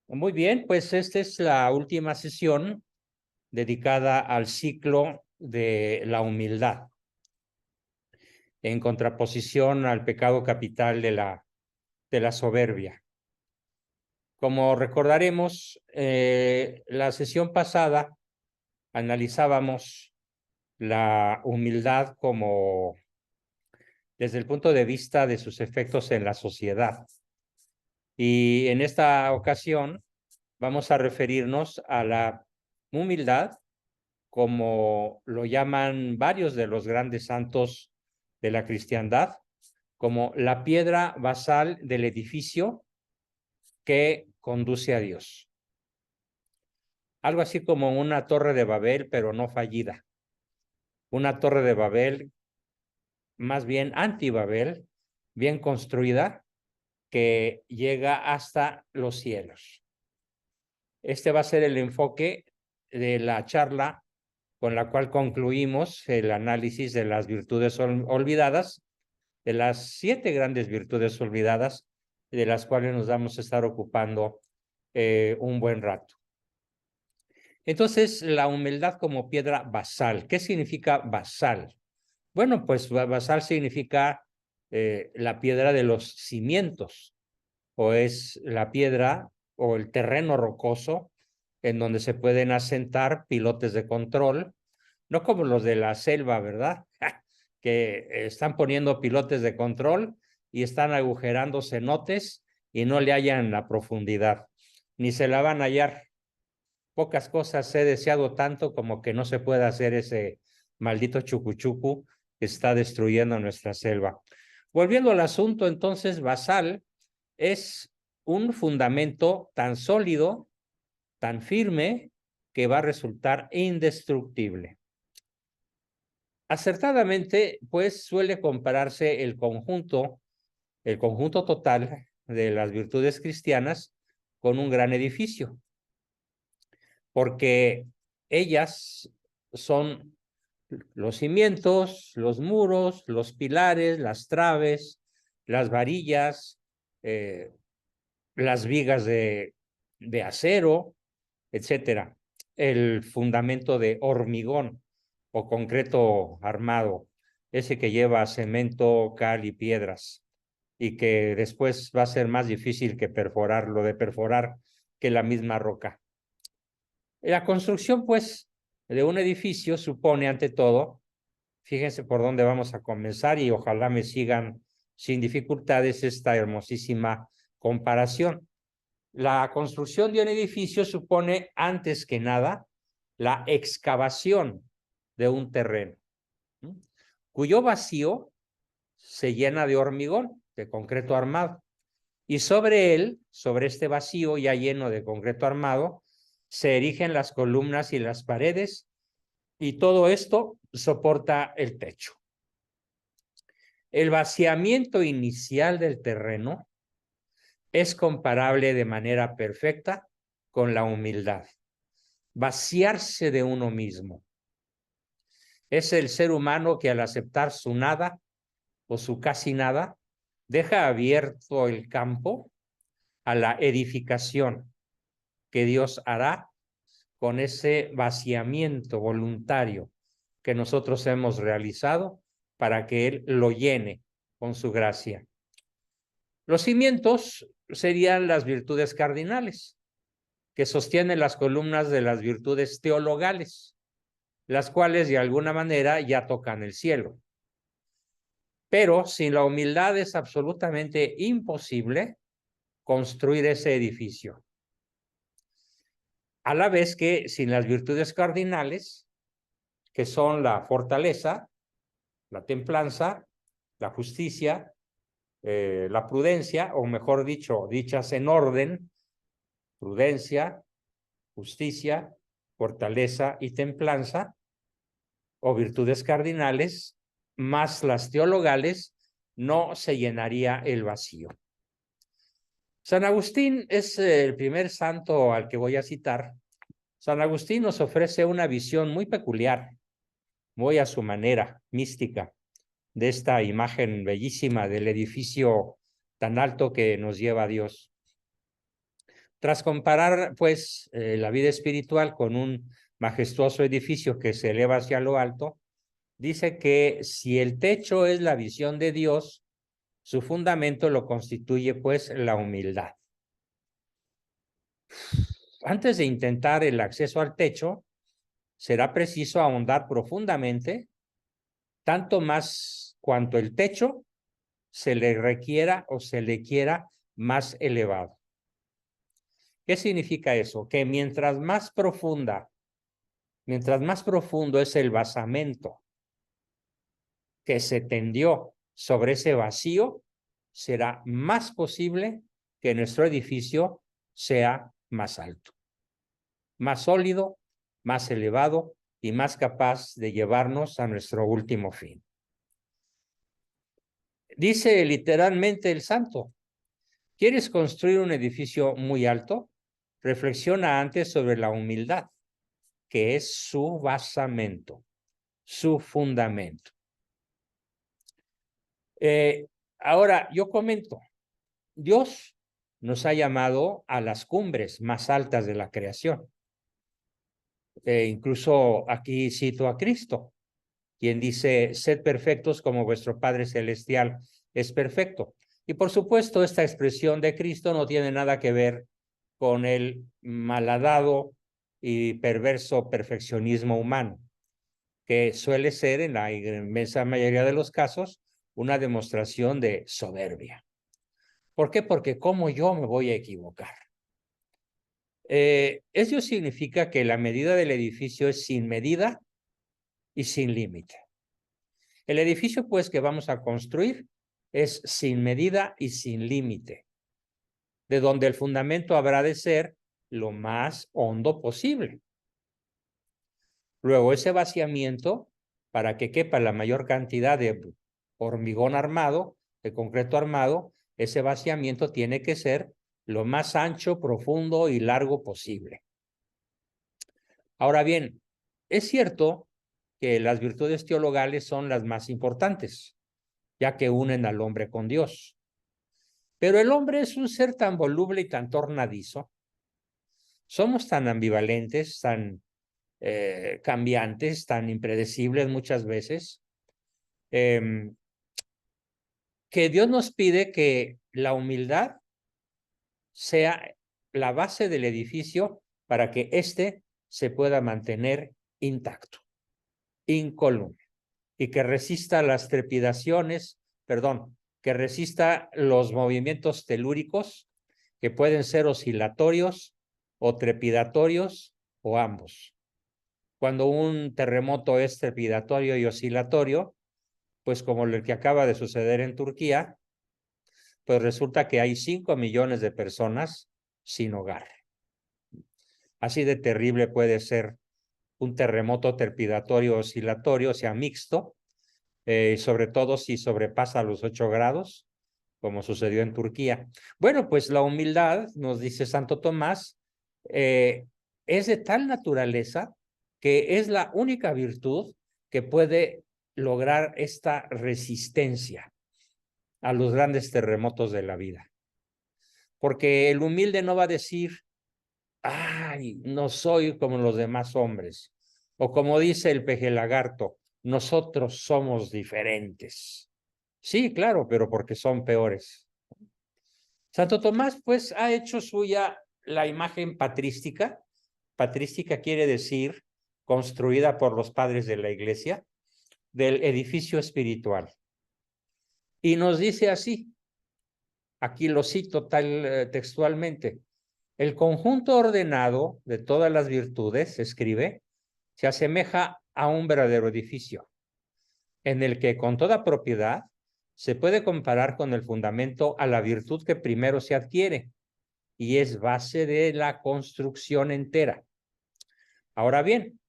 Muy bien, pues esta es la última sesión dedicada al ciclo de la humildad, en contraposición al pecado capital de la soberbia. Como recordaremos, la sesión pasada analizábamos la humildad como desde el punto de vista de sus efectos en la sociedad. Y en esta ocasión vamos a referirnos a la humildad como lo llaman varios de los grandes santos de la cristiandad, como la piedra basal del edificio que conduce a Dios. Algo así como una torre de Babel, pero no fallida. Una torre de Babel, más bien anti-Babel, bien construida, que llega hasta los cielos. Este va a ser el enfoque de la charla con la cual concluimos el análisis de las virtudes olvidadas, de las 7 grandes virtudes olvidadas, de las cuales nos vamos a estar ocupando un buen rato. Entonces, la humildad como piedra basal. ¿Qué significa basal? Bueno, pues basal significa la piedra de los cimientos, o es la piedra o el terreno rocoso en donde se pueden asentar pilotes de control, no como los de la selva, ¿verdad? Que están poniendo pilotes de control y están agujerando cenotes y no le hallan la profundidad, ni se la van a hallar. Pocas cosas he deseado tanto como que no se pueda hacer ese maldito chucuchucu que está destruyendo nuestra selva. Volviendo al asunto, entonces, basal es un fundamento tan sólido, tan firme, que va a resultar indestructible. Acertadamente, pues suele compararse el conjunto total de las virtudes cristianas con un gran edificio, porque ellas son los cimientos, los muros, los pilares, las traves, las varillas, las vigas de acero, etcétera. El fundamento de hormigón o concreto armado, ese que lleva cemento, cal y piedras, y que después va a ser más difícil que perforar que la misma roca. La construcción, pues, de un edificio supone, ante todo, fíjense por dónde vamos a comenzar y ojalá me sigan sin dificultades esta hermosísima comparación. La construcción de un edificio supone, antes que nada, la excavación de un terreno, cuyo vacío se llena de hormigón, de concreto armado. Y sobre él, sobre este vacío ya lleno de concreto armado, se erigen las columnas y las paredes, y todo esto soporta el techo. El vaciamiento inicial del terreno es comparable de manera perfecta con la humildad. Vaciarse de uno mismo. Es el ser humano que al aceptar su nada o su casi nada, deja abierto el campo a la edificación que Dios hará con ese vaciamiento voluntario que nosotros hemos realizado para que Él lo llene con su gracia. Los cimientos serían las virtudes cardinales, que sostienen las columnas de las virtudes teologales, las cuales de alguna manera ya tocan el cielo. Pero sin la humildad es absolutamente imposible construir ese edificio. A la vez que sin las virtudes cardinales, que son la fortaleza, la templanza, la justicia, la prudencia, o mejor dicho, dichas en orden, prudencia, justicia, fortaleza y templanza, o virtudes cardinales, más las teologales, no se llenaría el vacío. San Agustín es el primer santo al que voy a citar. San Agustín nos ofrece una visión muy peculiar, muy a su manera, mística, de esta imagen bellísima del edificio tan alto que nos lleva a Dios. Tras comparar, pues, la vida espiritual con un majestuoso edificio que se eleva hacia lo alto, dice que si el techo es la visión de Dios, su fundamento lo constituye, pues, la humildad. Antes de intentar el acceso al techo, será preciso ahondar profundamente, tanto más cuanto el techo se le requiera o se le quiera más elevado. ¿Qué significa eso? Que mientras más profundo es el basamento que se tendió sobre ese vacío, será más posible que nuestro edificio sea más alto, más sólido, más elevado y más capaz de llevarnos a nuestro último fin. Dice literalmente el santo: ¿quieres construir un edificio muy alto? Reflexiona antes sobre la humildad, que es su basamento, su fundamento. Ahora, yo comento, Dios nos ha llamado a las cumbres más altas de la creación. Incluso aquí cito a Cristo, quien dice: sed perfectos como vuestro Padre Celestial es perfecto. Y por supuesto, esta expresión de Cristo no tiene nada que ver con el malhadado y perverso perfeccionismo humano, que suele ser, en la inmensa mayoría de los casos, una demostración de soberbia. ¿Por qué? Porque ¿cómo yo me voy a equivocar? Eso significa que la medida del edificio es sin medida y sin límite. El edificio, pues, que vamos a construir es sin medida y sin límite, de donde el fundamento habrá de ser lo más hondo posible. Luego, ese vaciamiento, para que quepa la mayor cantidad de hormigón armado, de concreto armado, ese vaciamiento tiene que ser lo más ancho, profundo y largo posible. Ahora bien, es cierto que las virtudes teologales son las más importantes, ya que unen al hombre con Dios. Pero el hombre es un ser tan voluble y tan tornadizo, somos tan ambivalentes, tan cambiantes, tan impredecibles muchas veces, que Dios nos pide que la humildad sea la base del edificio para que éste se pueda mantener intacto, incólume, y que resista las trepidaciones, que resista los movimientos telúricos, que pueden ser oscilatorios o trepidatorios o ambos. Cuando un terremoto es trepidatorio y oscilatorio, pues como el que acaba de suceder en Turquía, pues resulta que hay 5 millones de personas sin hogar. Así de terrible puede ser un terremoto trepidatorio oscilatorio, o sea, mixto, sobre todo si sobrepasa los 8 grados, como sucedió en Turquía. Bueno, pues la humildad, nos dice Santo Tomás, es de tal naturaleza que es la única virtud que puede lograr esta resistencia a los grandes terremotos de la vida. Porque el humilde no va a decir: ay, no soy como los demás hombres. O como dice el peje lagarto: nosotros somos diferentes. Sí, claro, pero porque son peores. Santo Tomás, pues, ha hecho suya la imagen patrística. Patrística quiere decir construida por los padres de la iglesia, del edificio espiritual. Y nos dice así, aquí lo cito textualmente: el conjunto ordenado de todas las virtudes, escribe, se asemeja a un verdadero edificio, en el que con toda propiedad se puede comparar con el fundamento a la virtud que primero se adquiere y es base de la construcción entera. Ahora bien,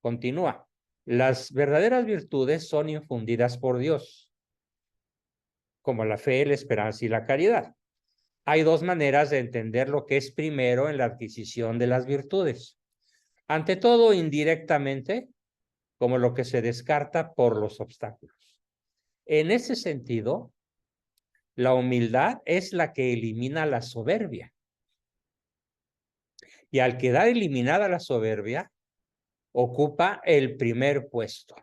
continúa, las verdaderas virtudes son infundidas por Dios, como la fe, la esperanza y la caridad. Hay dos maneras de entender lo que es primero en la adquisición de las virtudes. Ante todo, indirectamente, como lo que se descarta por los obstáculos. En ese sentido, la humildad es la que elimina la soberbia. Y al quedar eliminada la soberbia, ocupa el primer puesto.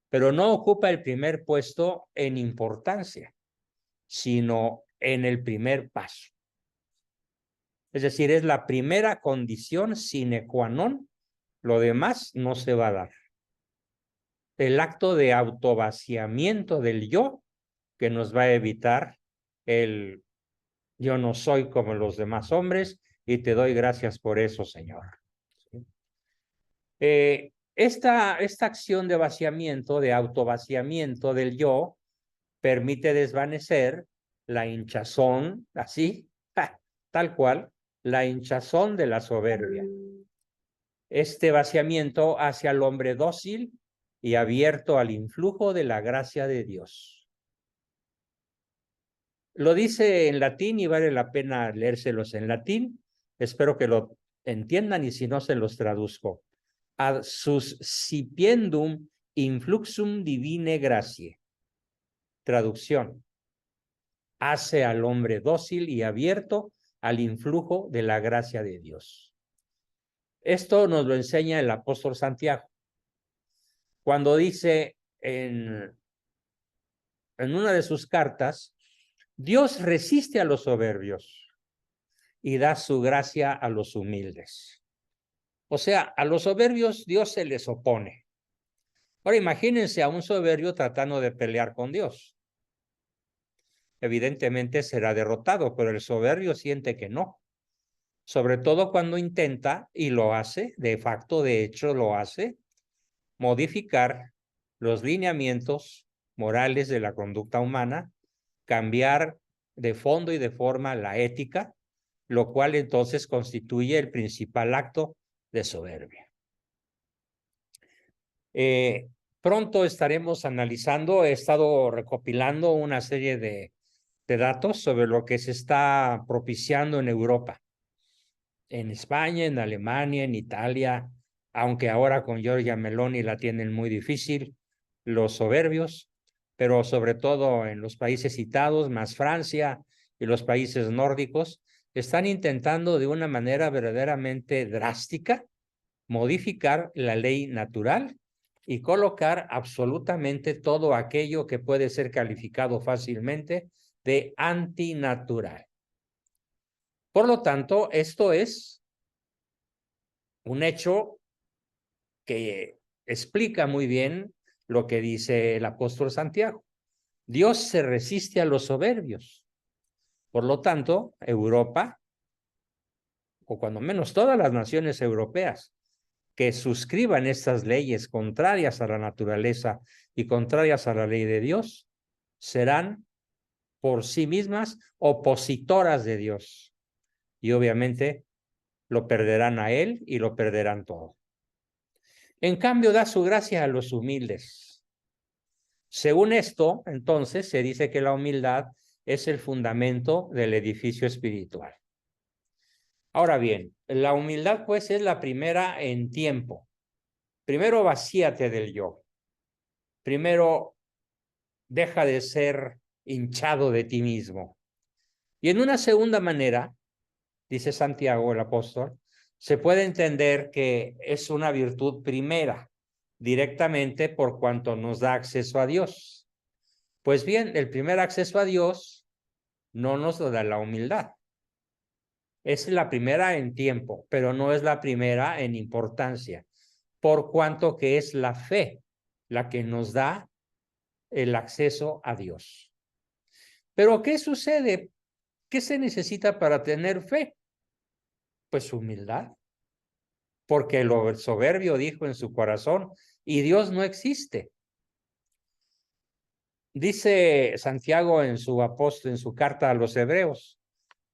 Pero no ocupa el primer puesto en importancia, sino en el primer paso. Es decir, es la primera condición sine qua non, lo demás no se va a dar. El acto de autovaciamiento del yo que nos va a evitar el yo no soy como los demás hombres y te doy gracias por eso, Señor. Esta acción de vaciamiento, de autovaciamiento del yo, permite desvanecer la hinchazón, así, tal cual, la hinchazón de la soberbia. Este vaciamiento hace al hombre dócil y abierto al influjo de la gracia de Dios. Lo dice en latín y vale la pena leérselos en latín. Espero que lo entiendan y si no se los traduzco. Ad suscipiendum influxum divine gracie. Traducción. Hace al hombre dócil y abierto al influjo de la gracia de Dios. Esto nos lo enseña el apóstol Santiago, cuando dice en una de sus cartas, Dios resiste a los soberbios y da su gracia a los humildes. O sea, a los soberbios Dios se les opone. Ahora imagínense a un soberbio tratando de pelear con Dios. Evidentemente será derrotado, pero el soberbio siente que no. Sobre todo cuando intenta, y lo hace, de facto, de hecho lo hace, modificar los lineamientos morales de la conducta humana, cambiar de fondo y de forma la ética, lo cual entonces constituye el principal acto de soberbia. Pronto estaremos analizando, he estado recopilando una serie de datos sobre lo que se está propiciando en Europa, en España, en Alemania, en Italia, aunque ahora con Giorgia Meloni la tienen muy difícil, los soberbios, pero sobre todo en los países citados, más Francia y los países nórdicos, están intentando de una manera verdaderamente drástica modificar la ley natural y colocar absolutamente todo aquello que puede ser calificado fácilmente de antinatural. Por lo tanto, esto es un hecho que explica muy bien lo que dice el apóstol Santiago. Dios se resiste a los soberbios. Por lo tanto, Europa, o cuando menos todas las naciones europeas, que suscriban estas leyes contrarias a la naturaleza y contrarias a la ley de Dios, serán por sí mismas opositoras de Dios. Y obviamente lo perderán a él y lo perderán todo. En cambio, da su gracia a los humildes. Según esto, entonces, se dice que la humildad es el fundamento del edificio espiritual. Ahora bien, la humildad pues es la primera en tiempo. Primero vacíate del yo. Primero deja de ser hinchado de ti mismo. Y en una segunda manera, dice Santiago el apóstol, se puede entender que es una virtud primera, directamente por cuanto nos da acceso a Dios. Pues bien, el primer acceso a Dios no nos lo da la humildad. Es la primera en tiempo, pero no es la primera en importancia, por cuanto que es la fe la que nos da el acceso a Dios. Pero ¿qué sucede? ¿Qué se necesita para tener fe? Pues humildad. Porque el soberbio dijo en su corazón, y Dios no existe. Dice Santiago en su apóstol, en su carta a los hebreos,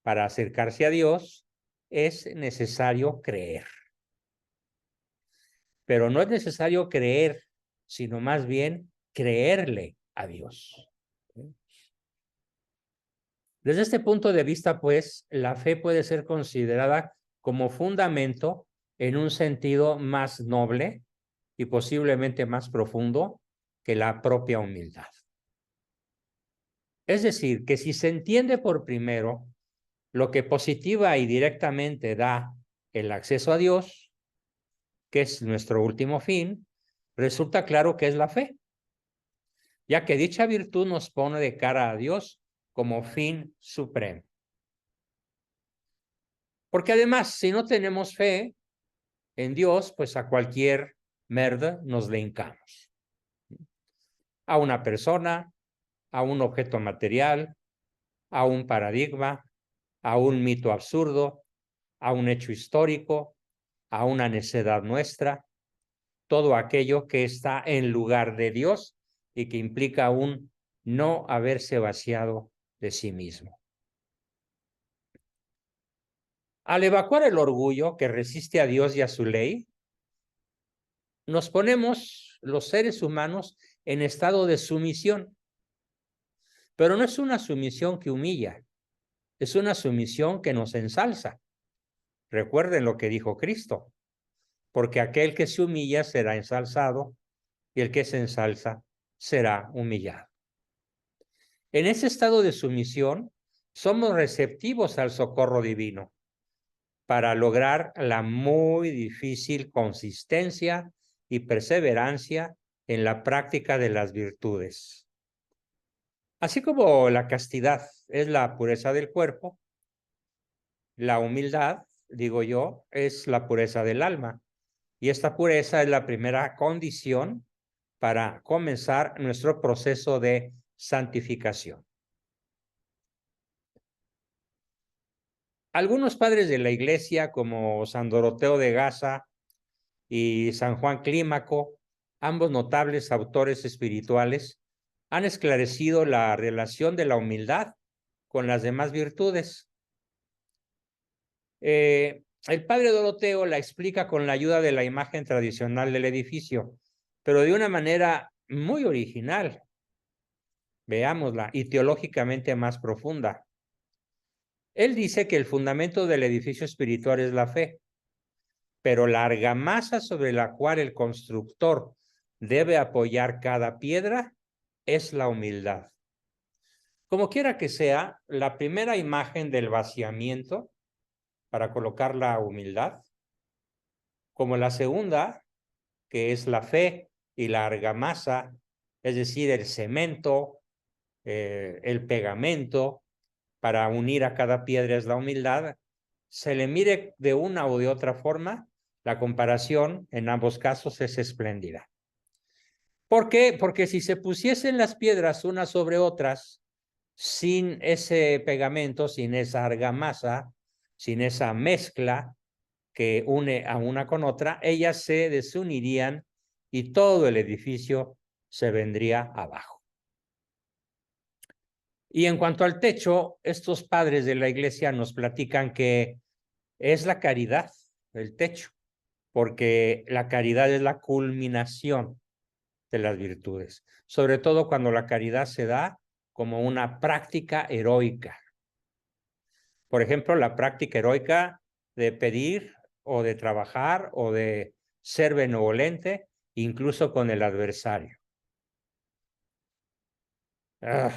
para acercarse a Dios es necesario creer. Pero no es necesario creer, sino más bien creerle a Dios. Desde este punto de vista, pues, la fe puede ser considerada como fundamento en un sentido más noble y posiblemente más profundo que la propia humildad. Es decir, que si se entiende por primero lo que positiva y directamente da el acceso a Dios, que es nuestro último fin, resulta claro que es la fe, ya que dicha virtud nos pone de cara a Dios como fin supremo. Porque además, si no tenemos fe en Dios, pues a cualquier merda nos le hincamos. A una persona, a un objeto material, a un paradigma, a un mito absurdo, a un hecho histórico, a una necedad nuestra, todo aquello que está en lugar de Dios y que implica un no haberse vaciado de sí mismo. Al evacuar el orgullo que resiste a Dios y a su ley, nos ponemos los seres humanos en estado de sumisión. Pero no es una sumisión que humilla, es una sumisión que nos ensalza. Recuerden lo que dijo Cristo, porque aquel que se humilla será ensalzado y el que se ensalza será humillado. En ese estado de sumisión, somos receptivos al socorro divino para lograr la muy difícil consistencia y perseverancia en la práctica de las virtudes. Así como la castidad es la pureza del cuerpo, la humildad, digo yo, es la pureza del alma. Y esta pureza es la primera condición para comenzar nuestro proceso de santificación. Algunos padres de la iglesia, como San Doroteo de Gaza y San Juan Clímaco, ambos notables autores espirituales, han esclarecido la relación de la humildad con las demás virtudes. El padre Doroteo la explica con la ayuda de la imagen tradicional del edificio, pero de una manera muy original. Veámosla, y teológicamente más profunda. Él dice que el fundamento del edificio espiritual es la fe, pero la argamasa sobre la cual el constructor debe apoyar cada piedra es la humildad. Como quiera que sea, la primera imagen del vaciamiento para colocar la humildad, como la segunda, que es la fe y la argamasa, es decir, el cemento, el pegamento, para unir a cada piedra es la humildad, se le mire de una o de otra forma, la comparación en ambos casos es espléndida. ¿Por qué? Porque si se pusiesen las piedras unas sobre otras, sin ese pegamento, sin esa argamasa, sin esa mezcla que une a una con otra, ellas se desunirían y todo el edificio se vendría abajo. Y en cuanto al techo, estos padres de la iglesia nos platican que es la caridad, el techo, porque la caridad es la culminación de las virtudes, sobre todo cuando la caridad se da como una práctica heroica. Por ejemplo, la práctica heroica de pedir o de trabajar o de ser benevolente, incluso con el adversario. Ah.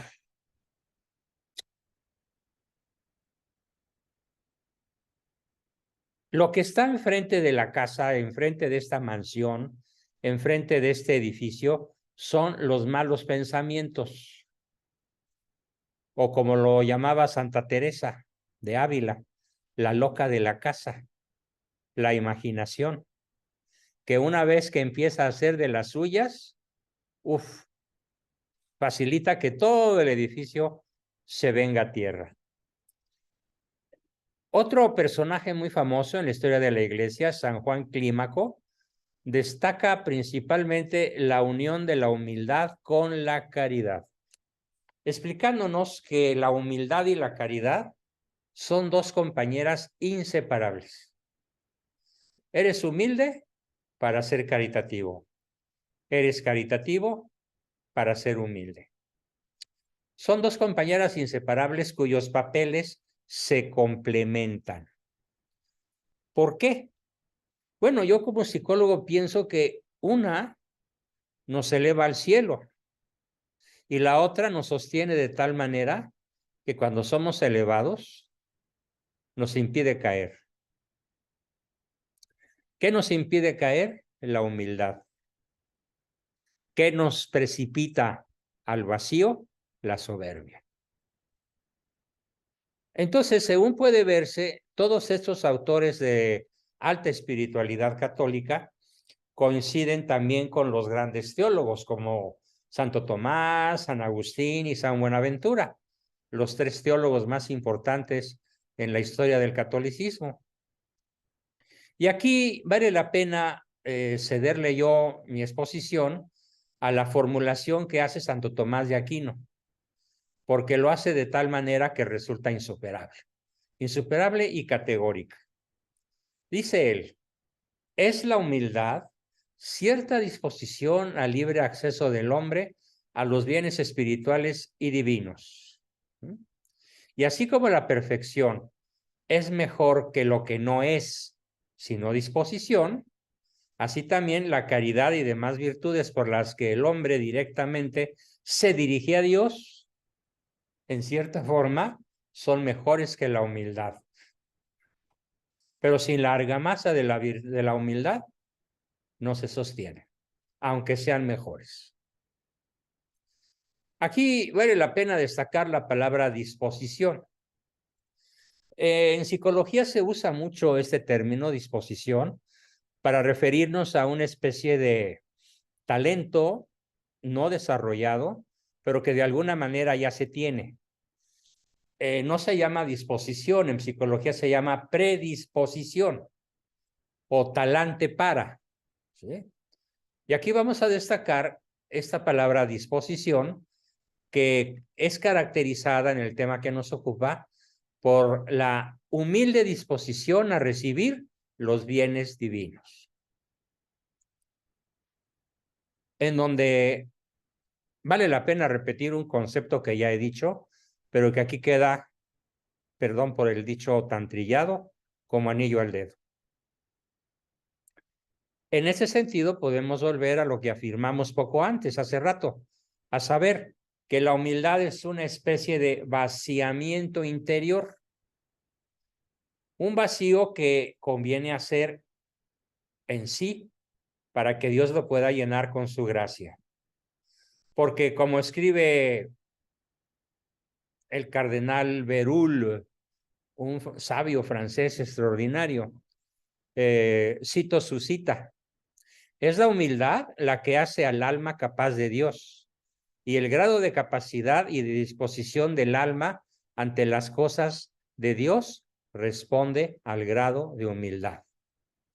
Lo que está enfrente de la casa, enfrente de esta mansión, enfrente de este edificio, son los malos pensamientos, o como lo llamaba Santa Teresa de Ávila, la loca de la casa, la imaginación, que una vez que empieza a hacer de las suyas, facilita que todo el edificio se venga a tierra. Otro personaje muy famoso en la historia de la iglesia, San Juan Clímaco, destaca principalmente la unión de la humildad con la caridad, explicándonos que la humildad y la caridad son dos compañeras inseparables. Eres humilde para ser caritativo. Eres caritativo para ser humilde. Son dos compañeras inseparables cuyos papeles se complementan. ¿Por qué? Bueno, yo como psicólogo pienso que una nos eleva al cielo y la otra nos sostiene de tal manera que cuando somos elevados nos impide caer. ¿Qué nos impide caer? La humildad. ¿Qué nos precipita al vacío? La soberbia. Entonces, según puede verse, todos estos autores de alta espiritualidad católica coinciden también con los grandes teólogos como Santo Tomás, San Agustín y San Buenaventura, los tres teólogos más importantes en la historia del catolicismo. Y aquí vale la pena cederle yo mi exposición a la formulación que hace Santo Tomás de Aquino, porque lo hace de tal manera que resulta insuperable y categórica. Dice él, es la humildad cierta disposición al libre acceso del hombre a los bienes espirituales y divinos. Y así como la perfección es mejor que lo que no es, sino disposición, así también la caridad y demás virtudes por las que el hombre directamente se dirige a Dios, en cierta forma, son mejores que la humildad. Pero sin la argamasa de la humildad, no se sostiene, aunque sean mejores. Aquí vale la pena destacar la palabra disposición. En psicología se usa mucho este término disposición para referirnos a una especie de talento no desarrollado, pero que de alguna manera ya se tiene. No se llama disposición, en psicología se llama predisposición o talante para. ¿Sí? Y aquí vamos a destacar esta palabra disposición, que es caracterizada en el tema que nos ocupa por la humilde disposición a recibir los bienes divinos. En donde vale la pena repetir un concepto que ya he dicho, pero que aquí queda, perdón por el dicho tan trillado, como anillo al dedo. En ese sentido, podemos volver a lo que afirmamos poco antes, hace rato, a saber que la humildad es una especie de vaciamiento interior, un vacío que conviene hacer en sí para que Dios lo pueda llenar con su gracia. Porque como escribe el cardenal Berulle, un sabio francés extraordinario, cito su cita, es la humildad la que hace al alma capaz de Dios, y el grado de capacidad y de disposición del alma ante las cosas de Dios responde al grado de humildad.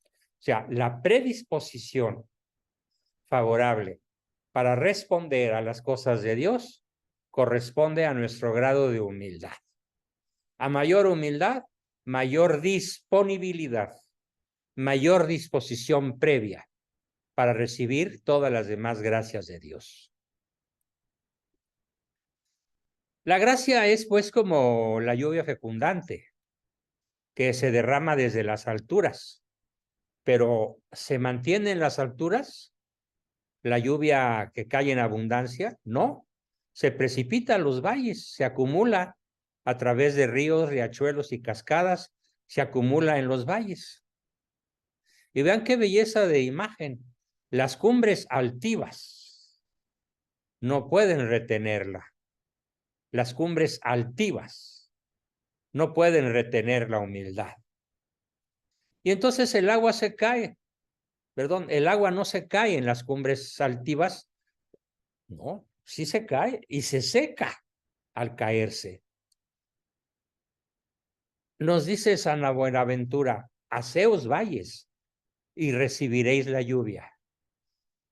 O sea, la predisposición favorable para responder a las cosas de Dios corresponde a nuestro grado de humildad. A mayor humildad, mayor disponibilidad, mayor disposición previa para recibir todas las demás gracias de Dios. La gracia es pues como la lluvia fecundante que se derrama desde las alturas, pero ¿se mantiene en las alturas la lluvia que cae en abundancia? No, se precipita a los valles, se acumula a través de ríos, riachuelos y cascadas, se acumula en los valles. Y vean qué belleza de imagen. Las cumbres altivas no pueden retenerla. Las cumbres altivas no pueden retener la humildad. Y entonces el agua se cae. Perdón, el agua no se cae en las cumbres altivas. No, sí se cae y se seca al caerse. Nos dice San Buenaventura, haceos valles y recibiréis la lluvia,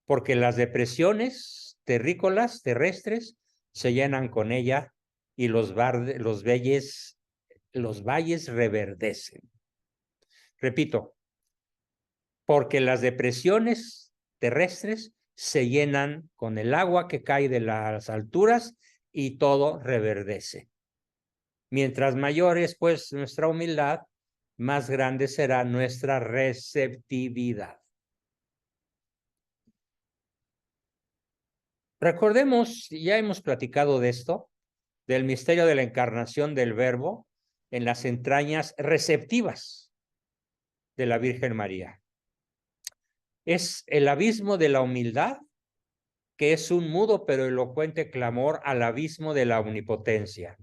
porque las depresiones terrícolas terrestres se llenan con ella y los valles reverdecen. Repito, porque las depresiones terrestres se llenan con el agua que cae de las alturas y todo reverdece. Mientras mayor es pues nuestra humildad, más grande será nuestra receptividad. Recordemos, ya hemos platicado de esto, del misterio de la encarnación del Verbo en las entrañas receptivas de la Virgen María. Es el abismo de la humildad, que es un mudo pero elocuente clamor al abismo de la omnipotencia.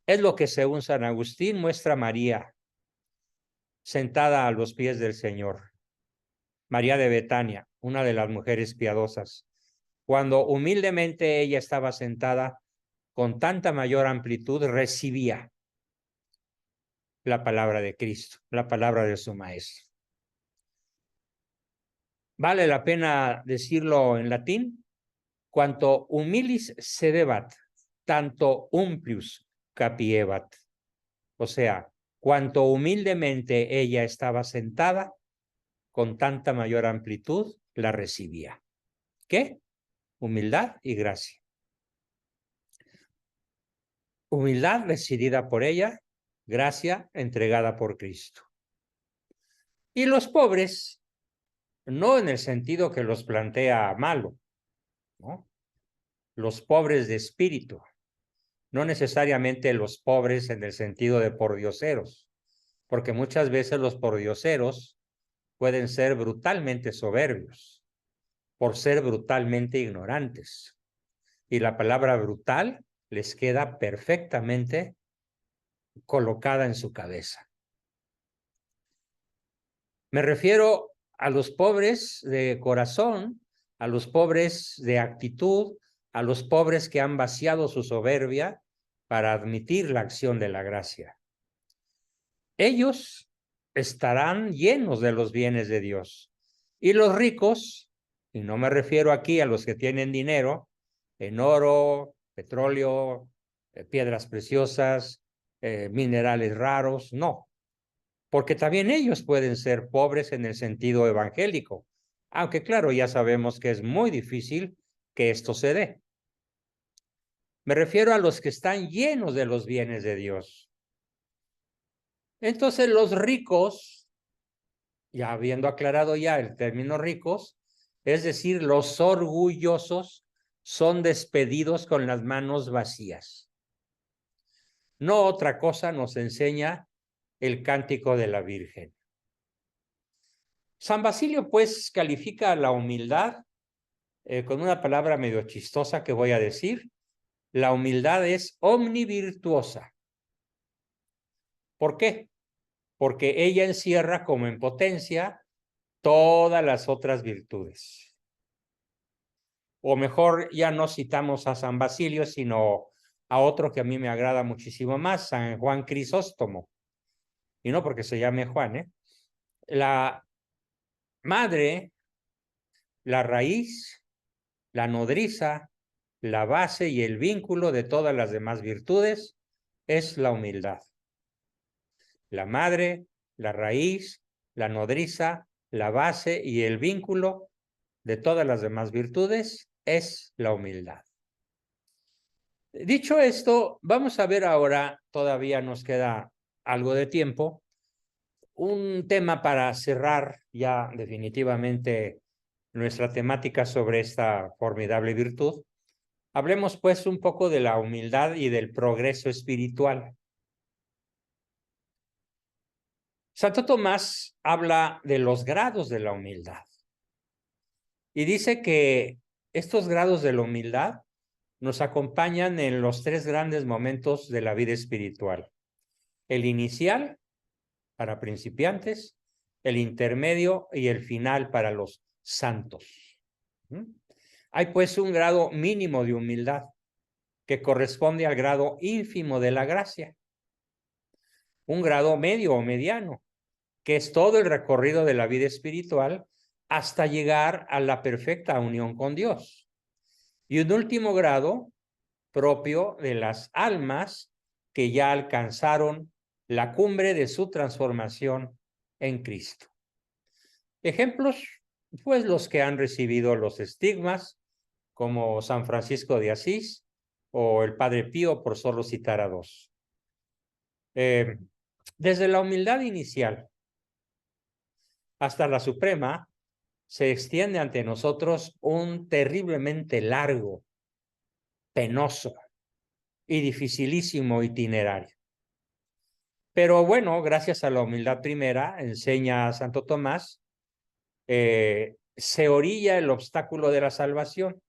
Es lo que, según San Agustín, muestra María sentada a los pies del Señor. María de Betania, una de las mujeres piadosas, cuando humildemente ella estaba sentada, con tanta mayor amplitud recibía la palabra de Cristo, la palabra de su Maestro. Vale la pena decirlo en latín: quanto humilis sedebat, tanto umplius capiebat. O sea, cuanto humildemente ella estaba sentada, con tanta mayor amplitud la recibía. ¿Qué? Humildad y gracia. Humildad decidida por ella, gracia entregada por Cristo. Y los pobres, no en el sentido que los plantea malo, ¿no? Los pobres de espíritu, no necesariamente los pobres en el sentido de pordioseros, porque muchas veces los pordioseros pueden ser brutalmente soberbios, por ser brutalmente ignorantes. Y la palabra brutal les queda perfectamente colocada en su cabeza. Me refiero a los pobres de corazón, a los pobres de actitud, a los pobres que han vaciado su soberbia para admitir la acción de la gracia. Ellos estarán llenos de los bienes de Dios. Y los ricos, y no me refiero aquí a los que tienen dinero, en oro, petróleo, piedras preciosas, minerales raros, no. Porque también ellos pueden ser pobres en el sentido evangélico, aunque claro, ya sabemos que es muy difícil que esto se dé. Me refiero a los que están llenos de los bienes de Dios. Entonces los ricos, ya habiendo aclarado ya el término ricos, es decir, los orgullosos, son despedidos con las manos vacías. No otra cosa nos enseña el cántico de la Virgen. San Basilio, pues, califica la humildad con una palabra medio chistosa que voy a decir. La humildad es omnivirtuosa. ¿Por qué? Porque ella encierra como en potencia todas las otras virtudes. O mejor, ya no citamos a San Basilio, sino a otro que a mí me agrada muchísimo más, San Juan Crisóstomo. Y no porque se llame Juan, ¿eh? La madre, la raíz, la nodriza, la base y el vínculo de todas las demás virtudes es la humildad. La madre, la raíz, la nodriza, la base y el vínculo de todas las demás virtudes es la humildad. Dicho esto, vamos a ver ahora, todavía nos queda algo de tiempo, un tema para cerrar ya definitivamente nuestra temática sobre esta formidable virtud. Hablemos pues un poco de la humildad y del progreso espiritual. Santo Tomás habla de los grados de la humildad y dice que estos grados de la humildad nos acompañan en los tres grandes momentos de la vida espiritual: el inicial para principiantes, el intermedio y el final para los santos. Hay pues un grado mínimo de humildad que corresponde al grado ínfimo de la gracia, un grado medio o mediano, que es todo el recorrido de la vida espiritual hasta llegar a la perfecta unión con Dios. Y un último grado propio de las almas que ya alcanzaron la cumbre de su transformación en Cristo. Ejemplos, pues los que han recibido los estigmas, como San Francisco de Asís o el Padre Pío, por solo citar a dos. Desde la humildad inicial hasta la suprema, se extiende ante nosotros un terriblemente largo, penoso y dificilísimo itinerario. Pero bueno, gracias a la humildad primera, enseña Santo Tomás, se orilla el obstáculo de la salvación.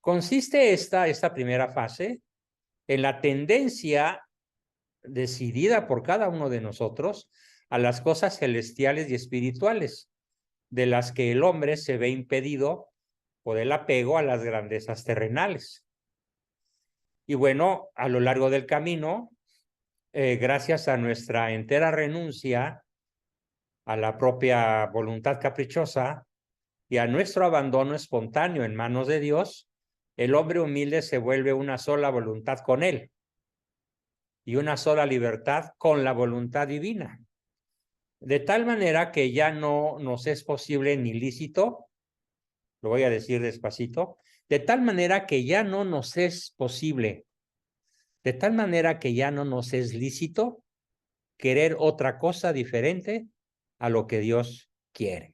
Consiste esta primera fase en la tendencia decidida por cada uno de nosotros a las cosas celestiales y espirituales, de las que el hombre se ve impedido por el apego a las grandezas terrenales. Y bueno, a lo largo del camino, gracias a nuestra entera renuncia a la propia voluntad caprichosa y a nuestro abandono espontáneo en manos de Dios, el hombre humilde se vuelve una sola voluntad con Él y una sola libertad con la voluntad divina. De tal manera que ya no nos es posible ni lícito, lo voy a decir despacito, de tal manera que ya no nos es posible, de tal manera que ya no nos es lícito querer otra cosa diferente a lo que Dios quiere.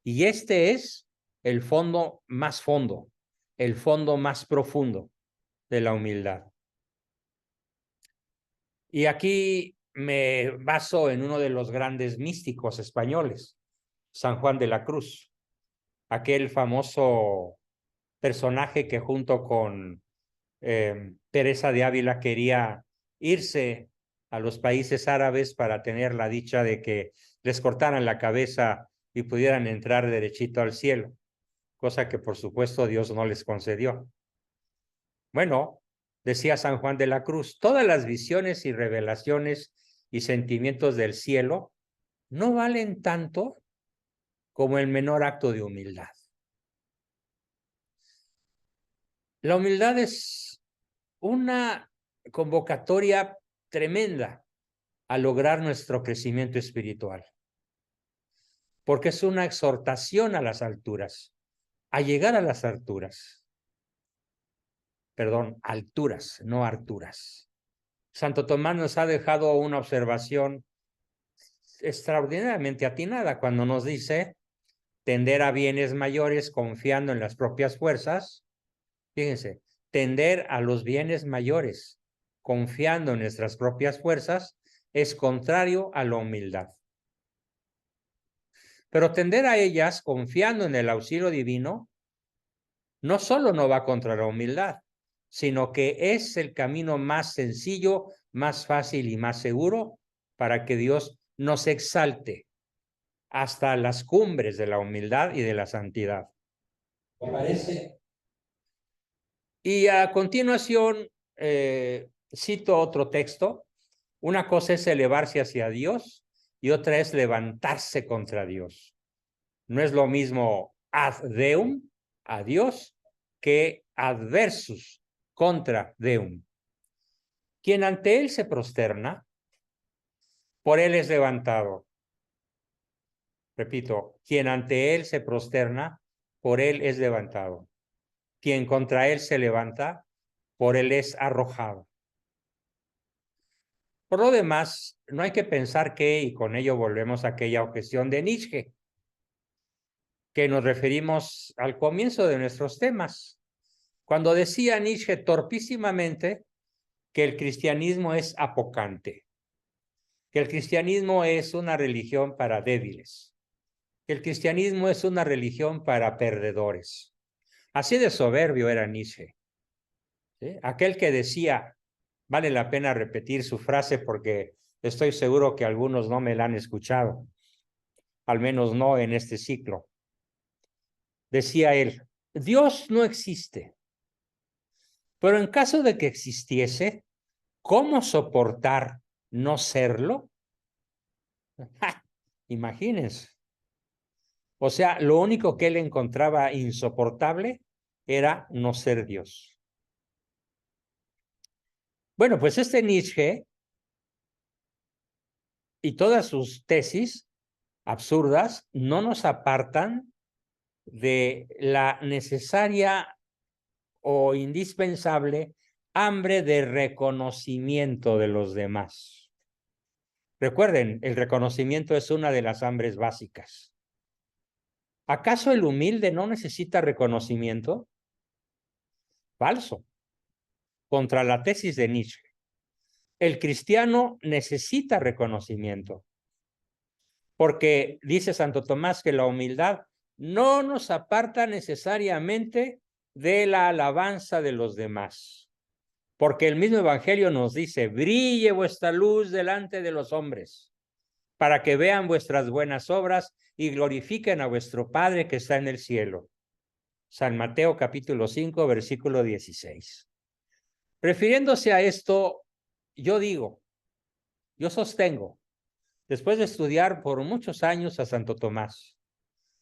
Y este es el fondo, el fondo más profundo de la humildad. Y aquí me baso en uno de los grandes místicos españoles, San Juan de la Cruz, aquel famoso personaje que junto con Teresa de Ávila quería irse a los países árabes para tener la dicha de que les cortaran la cabeza y pudieran entrar derechito al cielo, cosa que por supuesto Dios no les concedió. Bueno, decía San Juan de la Cruz, todas las visiones y revelaciones y sentimientos del cielo no valen tanto como el menor acto de humildad. La humildad es una convocatoria tremenda a lograr nuestro crecimiento espiritual, porque es una exhortación a las alturas, a llegar a las alturas. Perdón, alturas, no harturas. Santo Tomás nos ha dejado una observación extraordinariamente atinada cuando nos dice tender a bienes mayores confiando en las propias fuerzas. Fíjense, tender a los bienes mayores confiando en nuestras propias fuerzas es contrario a la humildad. Pero tender a ellas confiando en el auxilio divino no solo no va contra la humildad, sino que es el camino más sencillo, más fácil y más seguro para que Dios nos exalte hasta las cumbres de la humildad y de la santidad. ¿Te parece? Y a continuación cito otro texto. Una cosa es elevarse hacia Dios y otra es levantarse contra Dios. No es lo mismo ad Deum, a Dios, que adversus, contra Deum. Quien ante él se prosterna, por él es levantado. Repito, quien ante él se prosterna, por él es levantado. Quien contra él se levanta, por él es arrojado. Por lo demás, no hay que pensar que, y con ello volvemos a aquella objeción de Nietzsche, que nos referimos al comienzo de nuestros temas, cuando decía Nietzsche torpísimamente que el cristianismo es apocante, que el cristianismo es una religión para débiles, que el cristianismo es una religión para perdedores. Así de soberbio era Nietzsche, ¿sí? Aquel que decía, vale la pena repetir su frase porque estoy seguro que algunos no me la han escuchado, al menos no en este ciclo. Decía él, Dios no existe, pero en caso de que existiese, ¿cómo soportar no serlo? ¡Ja! Imagínense. O sea, lo único que él encontraba insoportable era no ser Dios. Bueno, pues este Nietzsche y todas sus tesis absurdas no nos apartan de la necesaria o indispensable hambre de reconocimiento de los demás. Recuerden, el reconocimiento es una de las hambres básicas. ¿Acaso el humilde no necesita reconocimiento? Falso. Contra la tesis de Nietzsche. El cristiano necesita reconocimiento, porque dice Santo Tomás que la humildad no nos aparta necesariamente de la alabanza de los demás, porque el mismo Evangelio nos dice, brille vuestra luz delante de los hombres, para que vean vuestras buenas obras y glorifiquen a vuestro Padre que está en el cielo. San Mateo capítulo 5, versículo 16. Refiriéndose a esto, yo sostengo, después de estudiar por muchos años a Santo Tomás,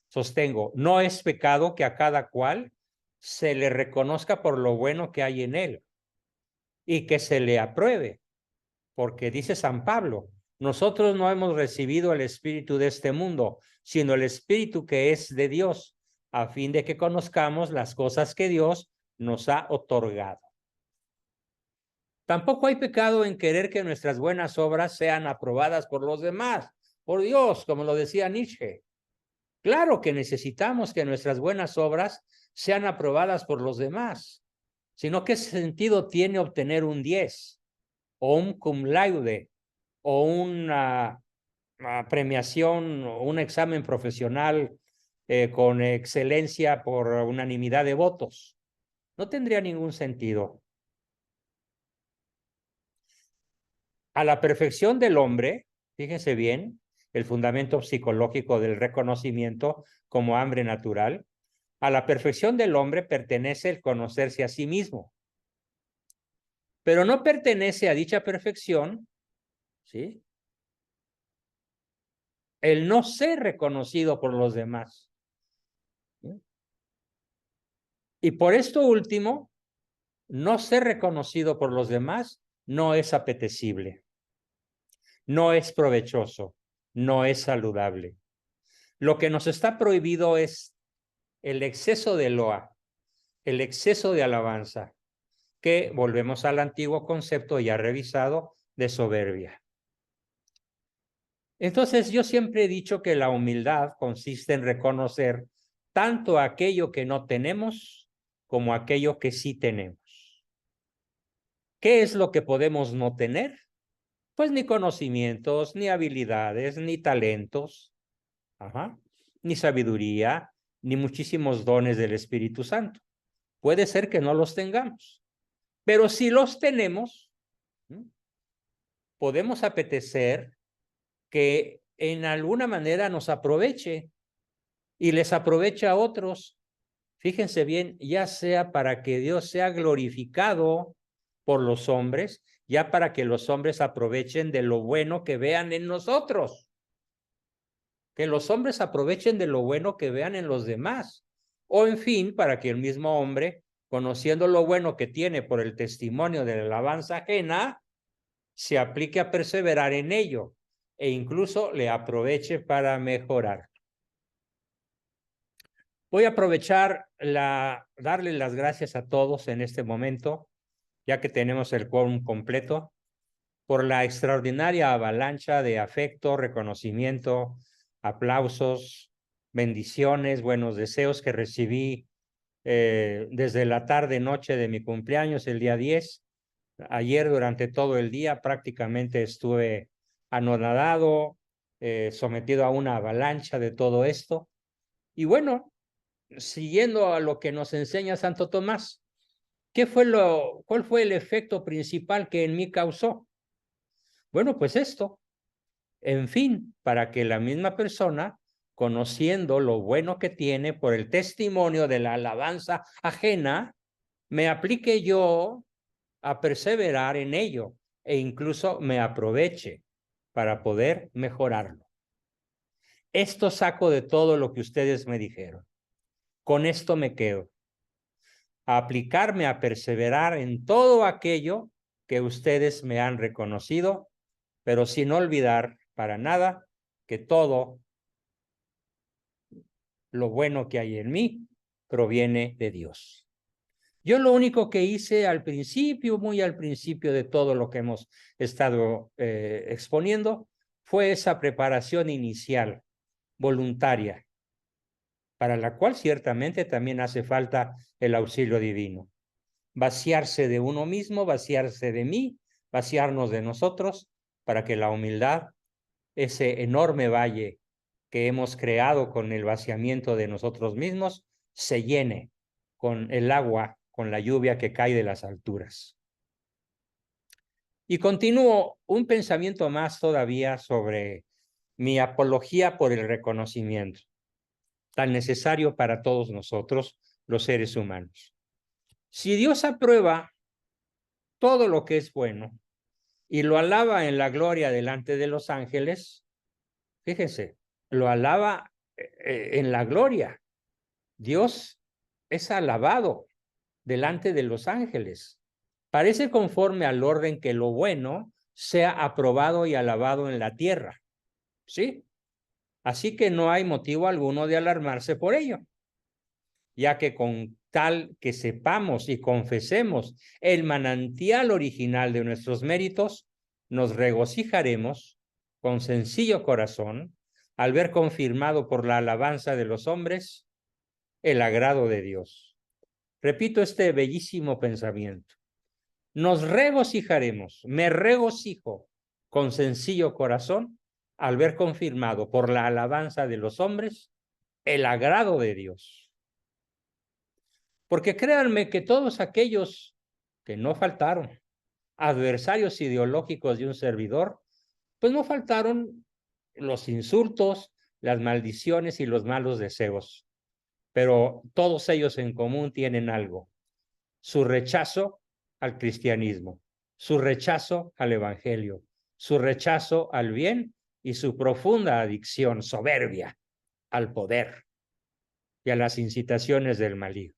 sostengo, no es pecado que a cada cual se le reconozca por lo bueno que hay en él y que se le apruebe, porque dice San Pablo, nosotros no hemos recibido el espíritu de este mundo, sino el espíritu que es de Dios, a fin de que conozcamos las cosas que Dios nos ha otorgado. Tampoco hay pecado en querer que nuestras buenas obras sean aprobadas por los demás, por Dios, como lo decía Nietzsche. Claro que necesitamos que nuestras buenas obras sean aprobadas por los demás, sino ¿qué sentido tiene obtener un 10 o un cum laude o una premiación o un examen profesional con excelencia por unanimidad de votos? No tendría ningún sentido. A la perfección del hombre, fíjense bien, el fundamento psicológico del reconocimiento como hambre natural, a la perfección del hombre pertenece el conocerse a sí mismo, pero no pertenece a dicha perfección, ¿sí?, el no ser reconocido por los demás. ¿Sí? Y por esto último, no ser reconocido por los demás no es apetecible, no es provechoso, no es saludable. Lo que nos está prohibido es el exceso de loa, el exceso de alabanza, que volvemos al antiguo concepto ya revisado de soberbia. Entonces, yo siempre he dicho que la humildad consiste en reconocer tanto aquello que no tenemos como aquello que sí tenemos. ¿Qué es lo que podemos no tener? Pues ni conocimientos, ni habilidades, ni talentos, ni sabiduría, ni muchísimos dones del Espíritu Santo. Puede ser que no los tengamos, pero si los tenemos, podemos apetecer que en alguna manera nos aproveche y les aproveche a otros. Fíjense bien, ya sea para que Dios sea glorificado por los hombres, ya para que los hombres aprovechen de lo bueno que vean en nosotros. Que los hombres aprovechen de lo bueno que vean en los demás. O en fin, para que el mismo hombre, conociendo lo bueno que tiene por el testimonio de la alabanza ajena, se aplique a perseverar en ello e incluso le aproveche para mejorar. Voy a aprovechar darle las gracias a todos en este momento, ya que tenemos el quórum completo, por la extraordinaria avalancha de afecto, reconocimiento, aplausos, bendiciones, buenos deseos que recibí desde la tarde-noche de mi cumpleaños, el día 10. Ayer durante todo el día prácticamente estuve anonadado, sometido a una avalancha de todo esto. Y bueno, siguiendo a lo que nos enseña Santo Tomás, ¿cuál fue el efecto principal que en mí causó? Bueno, pues esto, en fin, para que la misma persona, conociendo lo bueno que tiene por el testimonio de la alabanza ajena, me aplique yo a perseverar en ello e incluso me aproveche para poder mejorarlo. Esto saco de todo lo que ustedes me dijeron. Con esto me quedo. A aplicarme a perseverar en todo aquello que ustedes me han reconocido, pero sin olvidar para nada que todo lo bueno que hay en mí proviene de Dios. Yo lo único que hice al principio, muy al principio de todo lo que hemos estado exponiendo, fue esa preparación inicial, voluntaria, para la cual ciertamente también hace falta el auxilio divino. Vaciarse de uno mismo, vaciarse de mí, vaciarnos de nosotros, para que la humildad, ese enorme valle que hemos creado con el vaciamiento de nosotros mismos, se llene con el agua, con la lluvia que cae de las alturas. Y continúo un pensamiento más todavía sobre mi apología por el reconocimiento, tan necesario para todos nosotros, los seres humanos. Si Dios aprueba todo lo que es bueno y lo alaba en la gloria delante de los ángeles, fíjense, lo alaba en la gloria. Dios es alabado delante de los ángeles. Parece conforme al orden que lo bueno sea aprobado y alabado en la tierra, ¿sí? Así que no hay motivo alguno de alarmarse por ello, ya que con tal que sepamos y confesemos el manantial original de nuestros méritos, nos regocijaremos con sencillo corazón al ver confirmado por la alabanza de los hombres el agrado de Dios. Repito este bellísimo pensamiento. Nos regocijaremos, me regocijo con sencillo corazón al ver confirmado por la alabanza de los hombres el agrado de Dios. Porque créanme que todos aquellos que no faltaron, adversarios ideológicos de un servidor, pues no faltaron los insultos, las maldiciones y los malos deseos. Pero todos ellos en común tienen algo: su rechazo al cristianismo, su rechazo al evangelio, su rechazo al bien y su profunda adicción, soberbia, al poder y a las incitaciones del maligno.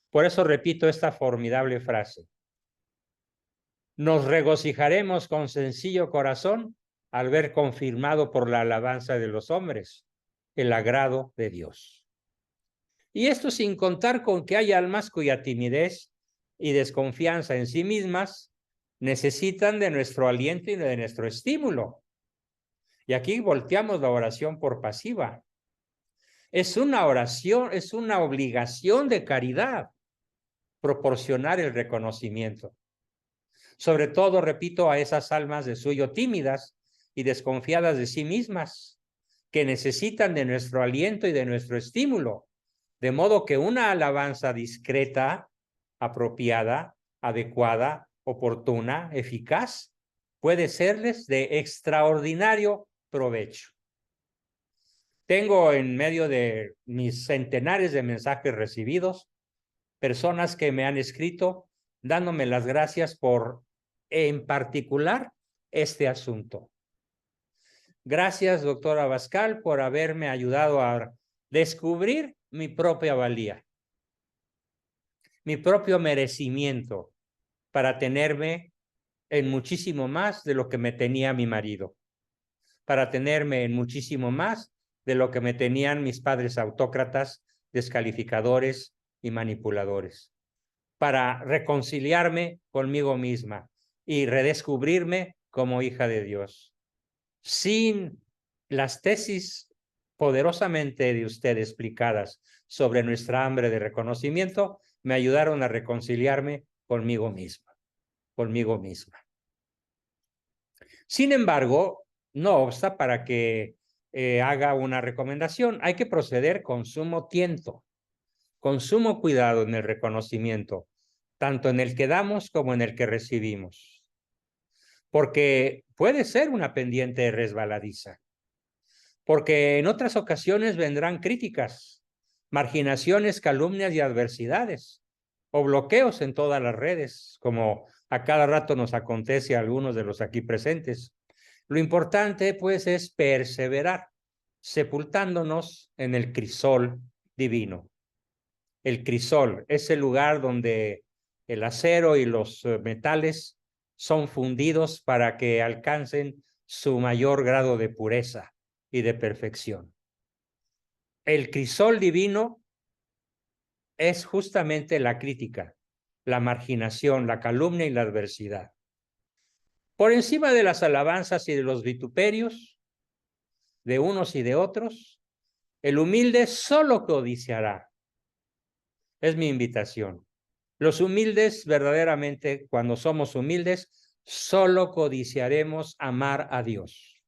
Por eso repito esta formidable frase: nos regocijaremos con sencillo corazón al ver confirmado por la alabanza de los hombres el agrado de Dios. Y esto sin contar con que hay almas cuya timidez y desconfianza en sí mismas necesitan de nuestro aliento y de nuestro estímulo. Y aquí volteamos la oración por pasiva. Es una oración, es una obligación de caridad proporcionar el reconocimiento. Sobre todo, repito, a esas almas de suyo tímidas y desconfiadas de sí mismas, que necesitan de nuestro aliento y de nuestro estímulo, de modo que una alabanza discreta, apropiada, adecuada, oportuna, eficaz, puede serles de extraordinario provecho. Tengo en medio de mis centenares de mensajes recibidos personas que me han escrito dándome las gracias por, en particular, este asunto. Gracias, doctora Abascal, por haberme ayudado a descubrir mi propia valía, mi propio merecimiento para tenerme en muchísimo más de lo que me tenía mi marido, para tenerme en muchísimo más de lo que me tenían mis padres autócratas, descalificadores y manipuladores, para reconciliarme conmigo misma y redescubrirme como hija de Dios. Sin las tesis poderosamente de usted explicadas sobre nuestra hambre de reconocimiento, me ayudaron a reconciliarme conmigo misma, conmigo misma. Sin embargo, no obsta para que haga una recomendación. Hay que proceder con sumo tiento, con sumo cuidado en el reconocimiento, tanto en el que damos como en el que recibimos, porque puede ser una pendiente resbaladiza, porque en otras ocasiones vendrán críticas, marginaciones, calumnias y adversidades, o bloqueos en todas las redes, como a cada rato nos acontece a algunos de los aquí presentes. Lo importante, pues, es perseverar, sepultándonos en el crisol divino. El crisol es el lugar donde el acero y los metales son fundidos para que alcancen su mayor grado de pureza y de perfección. El crisol divino es justamente la crítica, la marginación, la calumnia y la adversidad. Por encima de las alabanzas y de los vituperios de unos y de otros, El humilde solo codiciará. Es mi invitación. Los humildes, verdaderamente, cuando somos humildes, solo codiciaremos amar a Dios.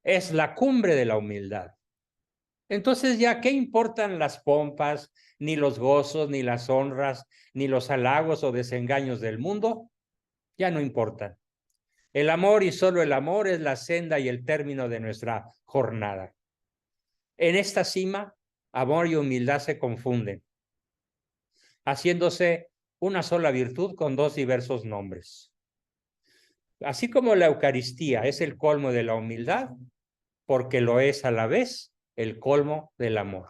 Es la cumbre de la humildad. Entonces ya, ¿qué importan las pompas, ni los gozos, ni las honras, ni los halagos o desengaños del mundo? Ya no importan. El amor y solo el amor es la senda y el término de nuestra jornada. En esta cima, amor y humildad se confunden, haciéndose una sola virtud con dos diversos nombres. Así como la Eucaristía es el colmo de la humildad, porque lo es a la vez el colmo del amor.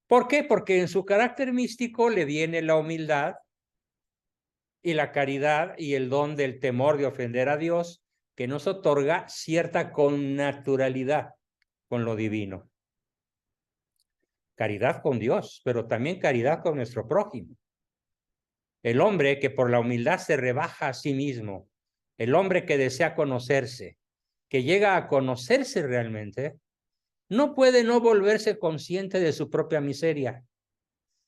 ¿Por qué? Porque en su carácter místico le viene la humildad y la caridad y el don del temor de ofender a Dios, que nos otorga cierta connaturalidad con lo divino. Caridad con Dios, pero también caridad con nuestro prójimo. El hombre que por la humildad se rebaja a sí mismo, el hombre que desea conocerse, que llega a conocerse realmente, no puede no volverse consciente de su propia miseria.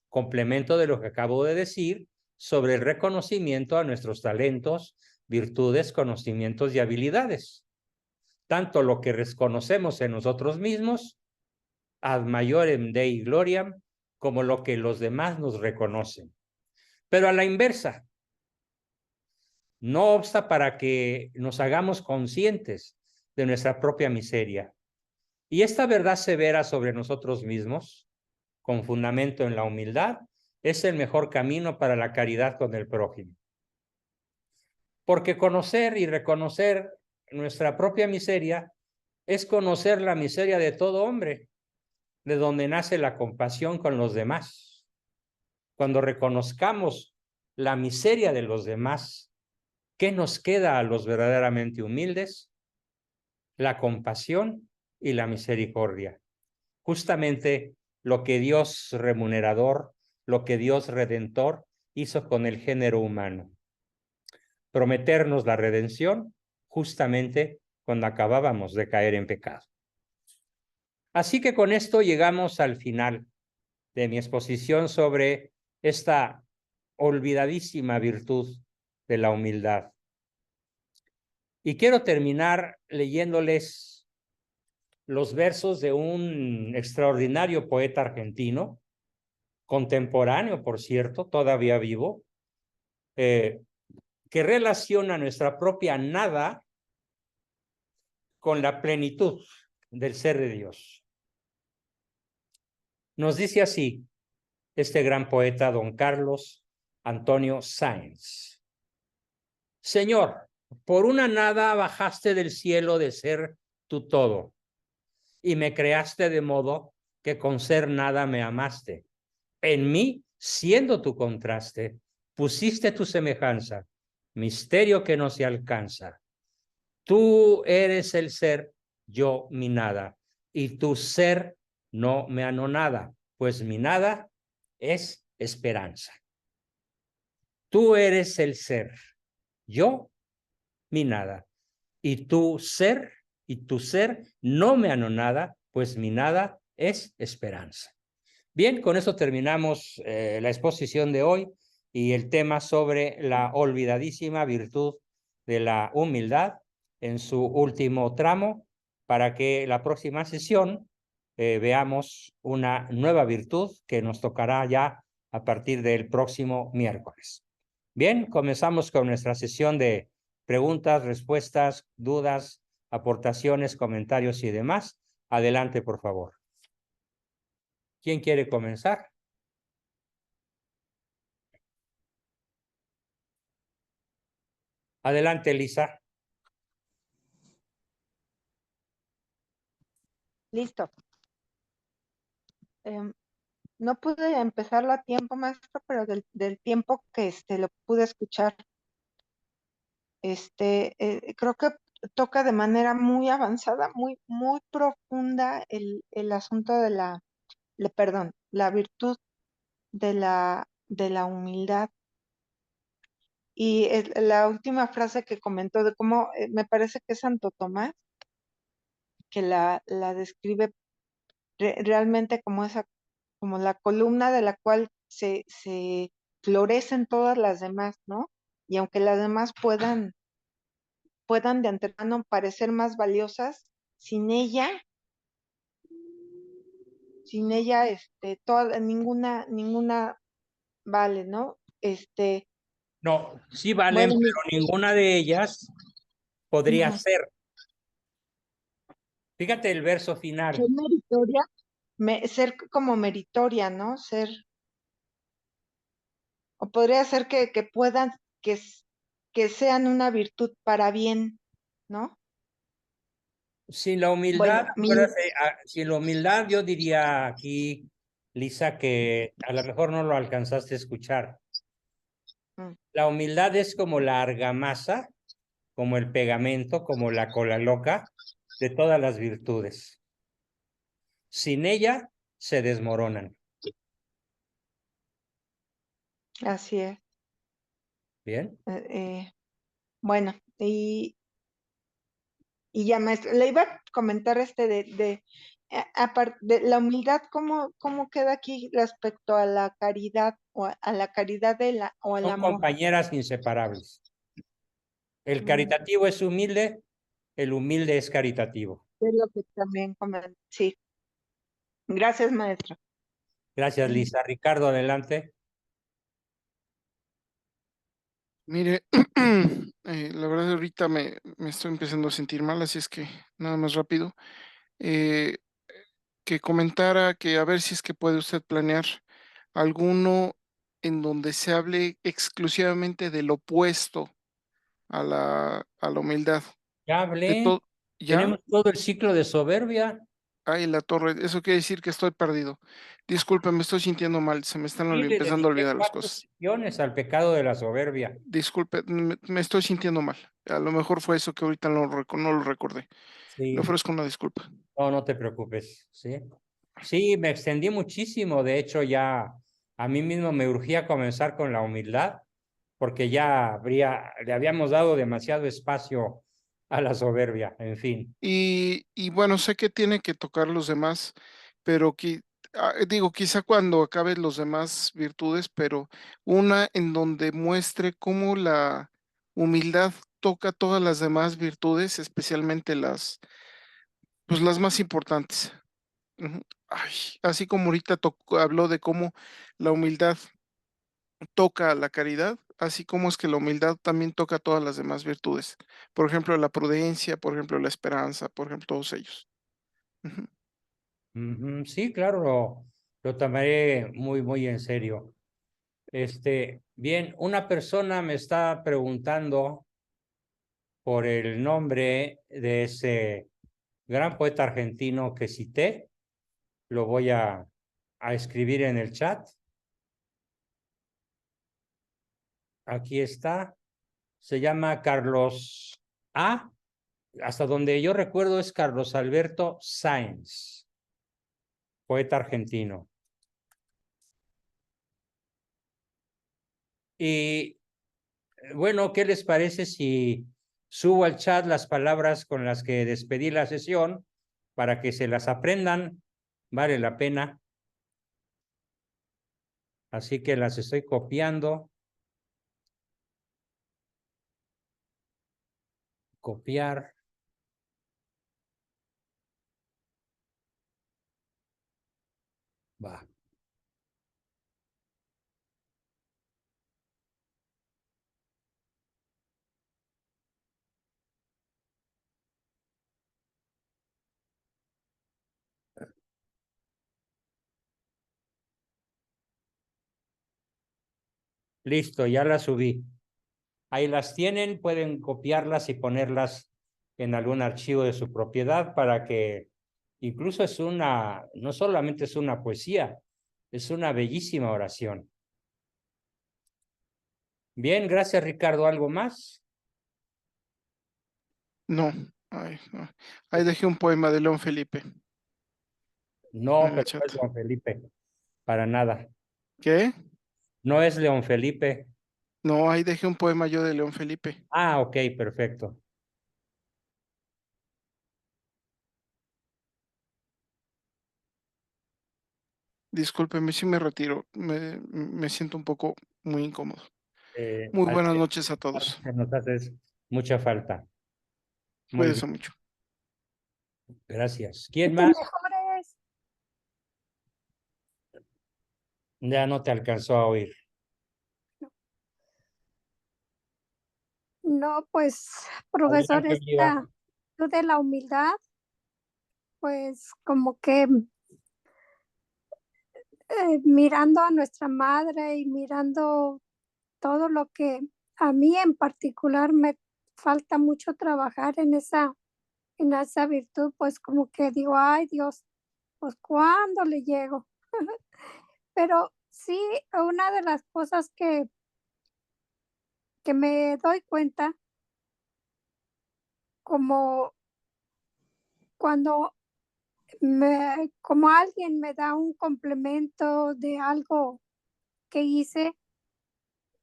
Complemento de lo que acabo de decir sobre el reconocimiento a nuestros talentos, virtudes, conocimientos y habilidades. Tanto lo que reconocemos en nosotros mismos, ad maiorem Dei gloriam, como lo que los demás nos reconocen. Pero a la inversa, no obsta para que nos hagamos conscientes de nuestra propia miseria. Y esta verdad severa sobre nosotros mismos, con fundamento en la humildad, es el mejor camino para la caridad con el prójimo. Porque conocer y reconocer nuestra propia miseria es conocer la miseria de todo hombre, de donde nace la compasión con los demás. Cuando reconozcamos la miseria de los demás, ¿qué nos queda a los verdaderamente humildes? La compasión y la misericordia. Justamente lo que Dios remunerador, lo que Dios redentor hizo con el género humano. Prometernos la redención justamente cuando acabábamos de caer en pecado. Así que con esto llegamos al final de mi exposición sobre esta olvidadísima virtud de la humildad. Y quiero terminar leyéndoles los versos de un extraordinario poeta argentino, contemporáneo, por cierto, todavía vivo, que relaciona nuestra propia nada con la plenitud del ser de Dios. Nos dice así este gran poeta, don Carlos Antonio Sáenz. Señor, por una nada bajaste del cielo de ser tu todo, y me creaste de modo que con ser nada me amaste. En mí, siendo tu contraste, pusiste tu semejanza, misterio que no se alcanza. Tú eres el ser, yo mi nada, y tu ser no me anonada, pues mi nada es esperanza. Tú eres el ser, yo mi nada, y tu ser no me anonada, pues mi nada es esperanza. Bien, con eso terminamos la exposición de hoy y el tema sobre la olvidadísima virtud de la humildad en su último tramo, para que la próxima sesión veamos una nueva virtud que nos tocará ya a partir del próximo miércoles. Bien, comenzamos con nuestra sesión de preguntas, respuestas, dudas, aportaciones, comentarios y demás. Adelante, por favor. ¿Quién quiere comenzar? Adelante, Lisa. Listo. No pude empezarlo a tiempo, maestro, pero del tiempo que lo pude escuchar, creo que toca de manera muy avanzada, muy profunda el asunto de la virtud de la humildad. Y la última frase que comentó de cómo me parece que es Santo Tomás, que la describe realmente como como la columna de la cual se florecen todas las demás, ¿no? Y aunque las demás puedan de antemano parecer más valiosas, sin ella, ninguna vale, ¿no? No, sí valen, Bueno, pero ninguna de ellas podría ujú. ser. Fíjate el verso Ser final. meritoria, ser como meritoria, ¿no? O podría ser que puedan, que sean una virtud para bien, ¿no? Sin la humildad, Bueno, acuérdate, sin la humildad yo diría aquí, Lisa, que a lo mejor no lo alcanzaste a escuchar. mm, La humildad es como la argamasa, como el pegamento, como la cola loca de todas las virtudes. Sin ella se desmoronan. así es. Bien. Eh, bueno, y ya maestro, le iba a comentar aparte de la humildad, ¿cómo queda aquí respecto a la caridad a la caridad o al Son amor? compañeras inseparables. El Mm, caritativo es humilde, el humilde es caritativo. es lo que también comenté. Sí, gracias, maestro. Gracias, Mm. Lisa. Ricardo, adelante. Mire, la verdad ahorita me estoy empezando a sentir mal, así es que nada más rápido. eh, que comentara que a ver si es que puede usted planear alguno en donde se hable exclusivamente del opuesto a la humildad. Ya De hablé. todo, ¿ya? Tenemos todo el ciclo de soberbia. Ay, la torre, eso quiere decir que estoy perdido. Disculpe, me estoy sintiendo mal, se me están Y le empezando a dediqué olvidar las 4 cosas. sesiones al pecado de la soberbia. Disculpe, me estoy sintiendo mal. A lo mejor fue eso que ahorita no lo recordé. Le Sí, ofrezco una disculpa. no, no te preocupes, ¿sí? Sí, me extendí muchísimo. De hecho, ya a mí mismo me urgía comenzar con la humildad, porque ya le habíamos dado demasiado espacio a la soberbia. En fin, Y bueno, sé que tiene que tocar los demás, pero digo, quizá cuando acabe los demás virtudes, pero una en donde muestre cómo la humildad toca todas las demás virtudes, especialmente pues las más importantes. Ujú. Ay, así como ahorita habló de cómo la humildad toca a la caridad, así como es que la humildad también toca todas las demás virtudes. Por ejemplo, la prudencia, por ejemplo, la esperanza, por ejemplo, todos ellos. Ujú. ujú, sí, claro, lo tomaré muy, muy en serio. Bien, una persona me está preguntando por el nombre de ese gran poeta argentino que cité. Lo voy a escribir en el chat. Aquí está. Se llama Carlos A. Hasta donde yo recuerdo es Carlos Alberto Sáenz, poeta argentino. Y bueno, ¿qué les parece si subo al chat las palabras con las que despedí la sesión para que se las aprendan? Vale la pena. Así que las estoy copiando. Copiar. Va. Listo, ya las subí. Ahí las tienen, pueden copiarlas y ponerlas en algún archivo de su propiedad para que incluso no solamente es una poesía, es una bellísima oración. Bien, gracias Ricardo. ¿Algo más? No, ay, no. Ahí dejé un poema de León Felipe No, en el pero no chat. es León Felipe, para nada. ¿Qué? No es León Felipe. No, ahí dejé un poema yo de León Felipe. Ah, ok, perfecto. Discúlpeme si me retiro. Me siento un poco muy incómodo. Eh, Muy al- buenas noches a todos. Nos haces mucha falta. Muy bien, Cuídense mucho. gracias. Que ¿Quién te más? mejores. Ya no te alcanzó a oír. No, pues, profesor, Adelante, Oliva. tú de la humildad, pues como que mirando a nuestra madre y mirando todo lo que a mí en particular me falta mucho trabajar en esa virtud, pues como que digo, ay Dios, pues ¿cuándo le llego? Pero sí, una de las cosas que me doy cuenta, como cuando como alguien me da un complemento de algo que hice,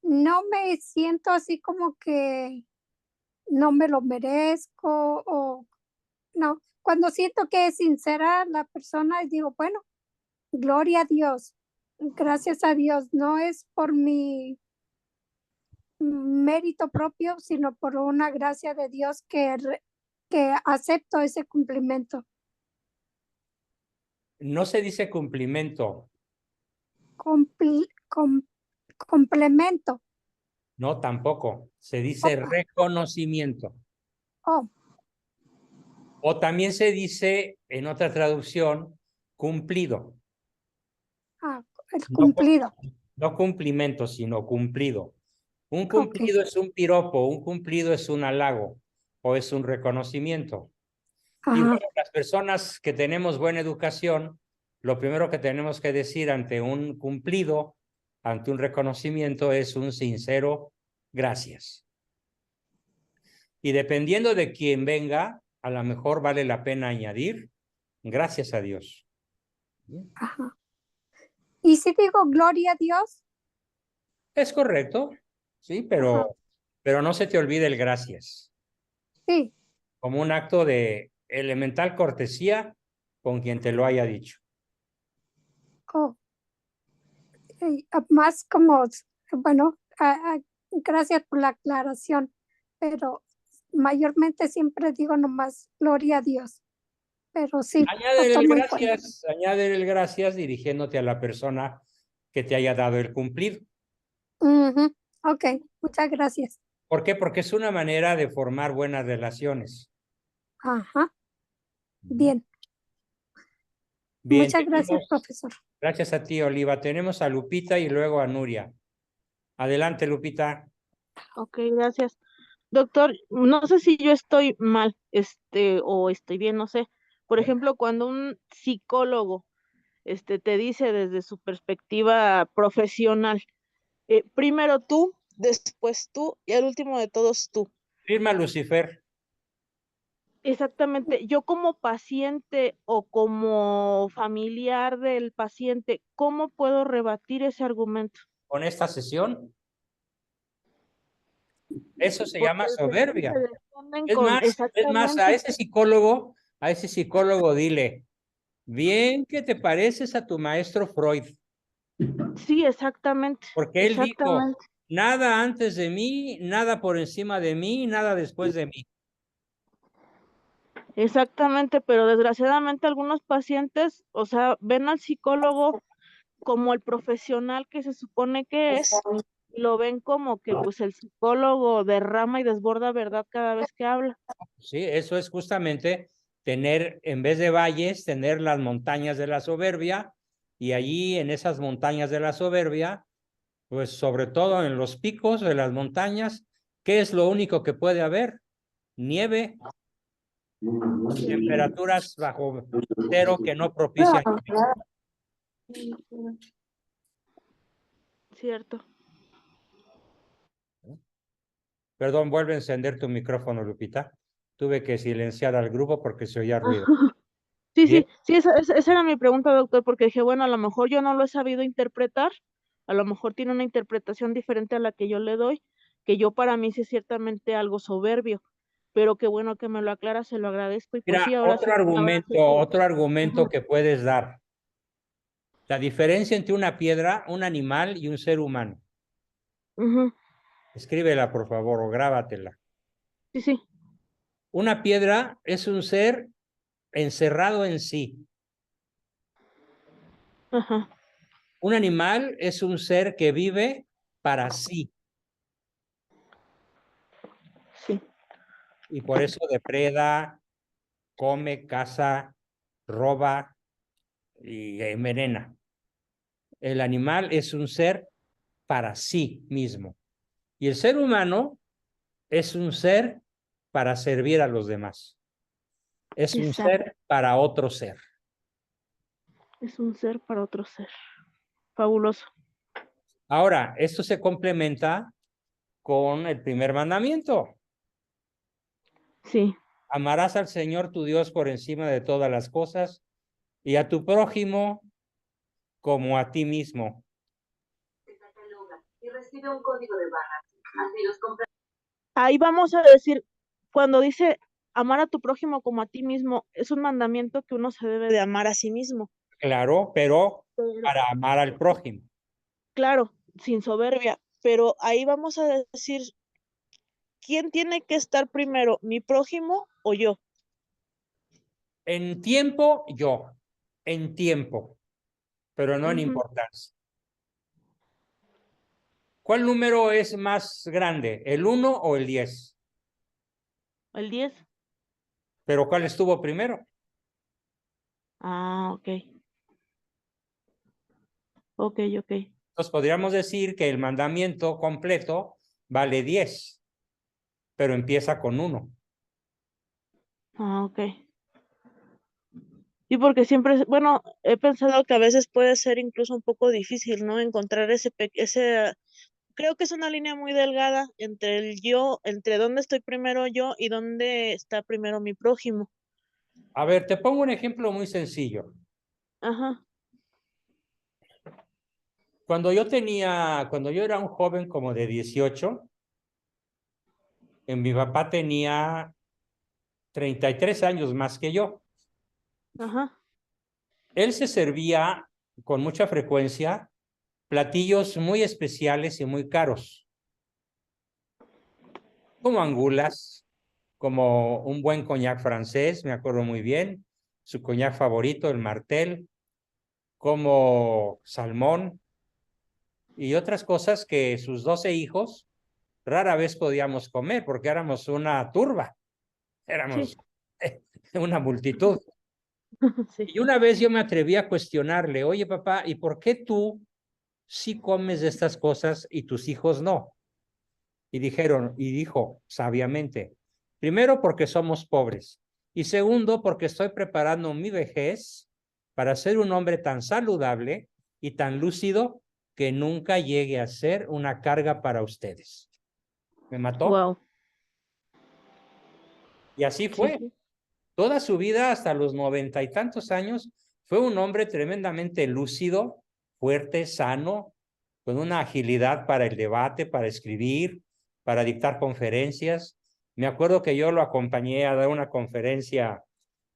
no me siento así como que no me lo merezco o no. Cuando siento que es sincera la persona, digo, bueno, gloria a Dios, gracias a Dios, no es por mi mérito propio, sino por una gracia de Dios que acepto ese cumplimiento. No se dice cumplimiento, Com- complemento. no tampoco. Se dice Opa, reconocimiento. oh, O también se dice en otra traducción, cumplido. el No, cumplido. no cumplimiento, sino cumplido. Un Ok. cumplido es un piropo, un cumplido es un halago o es un reconocimiento. Y Ajá. bueno, las personas que tenemos buena educación, lo primero que tenemos que decir ante un cumplido, ante un reconocimiento, es un sincero gracias. Y dependiendo de quién venga, a lo mejor vale la pena añadir gracias a Dios. Ajá. Y si digo gloria a Dios, Es correcto, sí, ajá, pero no se te olvide el gracias, sí, como un acto de elemental cortesía con quien te lo haya dicho. oh, más como, bueno, gracias por la aclaración, pero mayormente siempre digo nomás gloria a Dios, pero sí, lo tomo en cuenta. Añade el gracias dirigiéndote a la persona que te haya dado el cumplido. Ujú. Ok, muchas gracias. ¿Por qué? Porque es una manera de formar buenas relaciones. Ajá, bien. Bien, Muchas gracias, tenemos, profesor. gracias a ti, Oliva. Tenemos a Lupita y luego a Nuria. Adelante, Lupita. Ok, gracias. Doctor, no sé si yo estoy mal, o estoy bien, no sé. Por ejemplo, cuando un psicólogo, te dice desde su perspectiva profesional, primero tú, después tú y al último de todos tú. Firma Lucifer. Exactamente. Yo como paciente o como familiar del paciente, ¿cómo puedo rebatir ese argumento? Con esta sesión. Eso se Porque llama desde luego soberbia. se defienden Es con más, exactamente. a ese psicólogo dile, bien que te pareces a tu maestro Freud, Sí, exactamente, porque él dijo, exactamente. nada antes de mí, nada por encima de mí, nada después de mí. Exactamente, pero desgraciadamente algunos pacientes, o sea, ven al psicólogo como el profesional que se supone que es, y lo ven como que pues el psicólogo derrama y desborda verdad cada vez que habla. Sí, eso es justamente tener, en vez de valles, tener las montañas de la soberbia, y allí en esas montañas de la soberbia, pues sobre todo en los picos de las montañas, ¿qué es lo único que puede haber? Nieve, temperaturas bajo cero que no propician. Cierto. Perdón, vuelve a encender tu micrófono, Lupita. Tuve que silenciar al grupo porque se oía ruido. Sí, Bien, sí, esa era mi pregunta, doctor, porque dije, bueno, a lo mejor yo no lo he sabido interpretar, a lo mejor tiene una interpretación diferente a la que yo le doy, que yo para mí sí es ciertamente algo soberbio, pero qué bueno que me lo aclara, se lo agradezco, y pues mira, sí, ahora sí que... otro argumento Ajá. que puedes dar. La diferencia entre una piedra, un animal y un ser humano. Ujú. Escríbela, por favor, o grábatela. Sí, sí. Una piedra es un ser encerrado en sí. Ajá. Un animal es un ser que vive para sí Sí. y por eso depreda, come, caza, roba y envenena. El animal es un ser para sí mismo y el ser humano es un ser para servir a los demás. Es un Exacto. ser para otro ser. Es un ser para otro ser. Fabuloso. Ahora, esto se complementa con el primer mandamiento. Sí. Amarás al Señor tu Dios por encima de todas las cosas y a tu prójimo como a ti mismo. Y recibe un código de barras. Así los Ahí vamos a decir, cuando dice amar a tu prójimo como a ti mismo, es un mandamiento que uno se debe de amar a sí mismo. Claro, pero Pero, para amar al prójimo. claro, sin soberbia, pero ahí vamos a decir, ¿quién tiene que estar primero, mi prójimo o yo? En tiempo, yo. En tiempo, pero no en Ujú. importancia. ¿Cuál número es más grande, el 1 o el 10? El 10. Pero ¿cuál estuvo primero? Ah, ok. Ok, ok. Entonces podríamos decir que el mandamiento completo vale 10, pero empieza con 1. Ah, ok. Y porque siempre, bueno, he pensado que a veces puede ser incluso un poco difícil, ¿no? Encontrar ese, creo que es una línea muy delgada entre el yo, entre dónde estoy primero yo y dónde está primero mi prójimo. A ver, te pongo un ejemplo muy sencillo. Ajá, Cuando yo era un joven como de 18, mi papá tenía 33 años más que yo. ajá, Él se servía con mucha frecuencia platillos muy especiales y muy caros, como angulas, como un buen coñac francés, me acuerdo muy bien, su coñac favorito, el Martel, como salmón y otras cosas que sus 12 hijos rara vez podíamos comer porque éramos una turba, sí, éramos una multitud. sí, Y una vez yo me atreví a cuestionarle, oye papá, ¿y por qué tú sí comes de estas cosas y tus hijos no? Y dijo sabiamente, primero porque somos pobres y segundo porque estoy preparando mi vejez para ser un hombre tan saludable y tan lúcido que nunca llegue a ser una carga para ustedes. Me mató wow, y así sí, fue. sí, Toda su vida, hasta los 90 y tantos años, fue un hombre tremendamente lúcido, fuerte, sano, con una agilidad para el debate, para escribir, para dictar conferencias. Me acuerdo que yo lo acompañé a dar una conferencia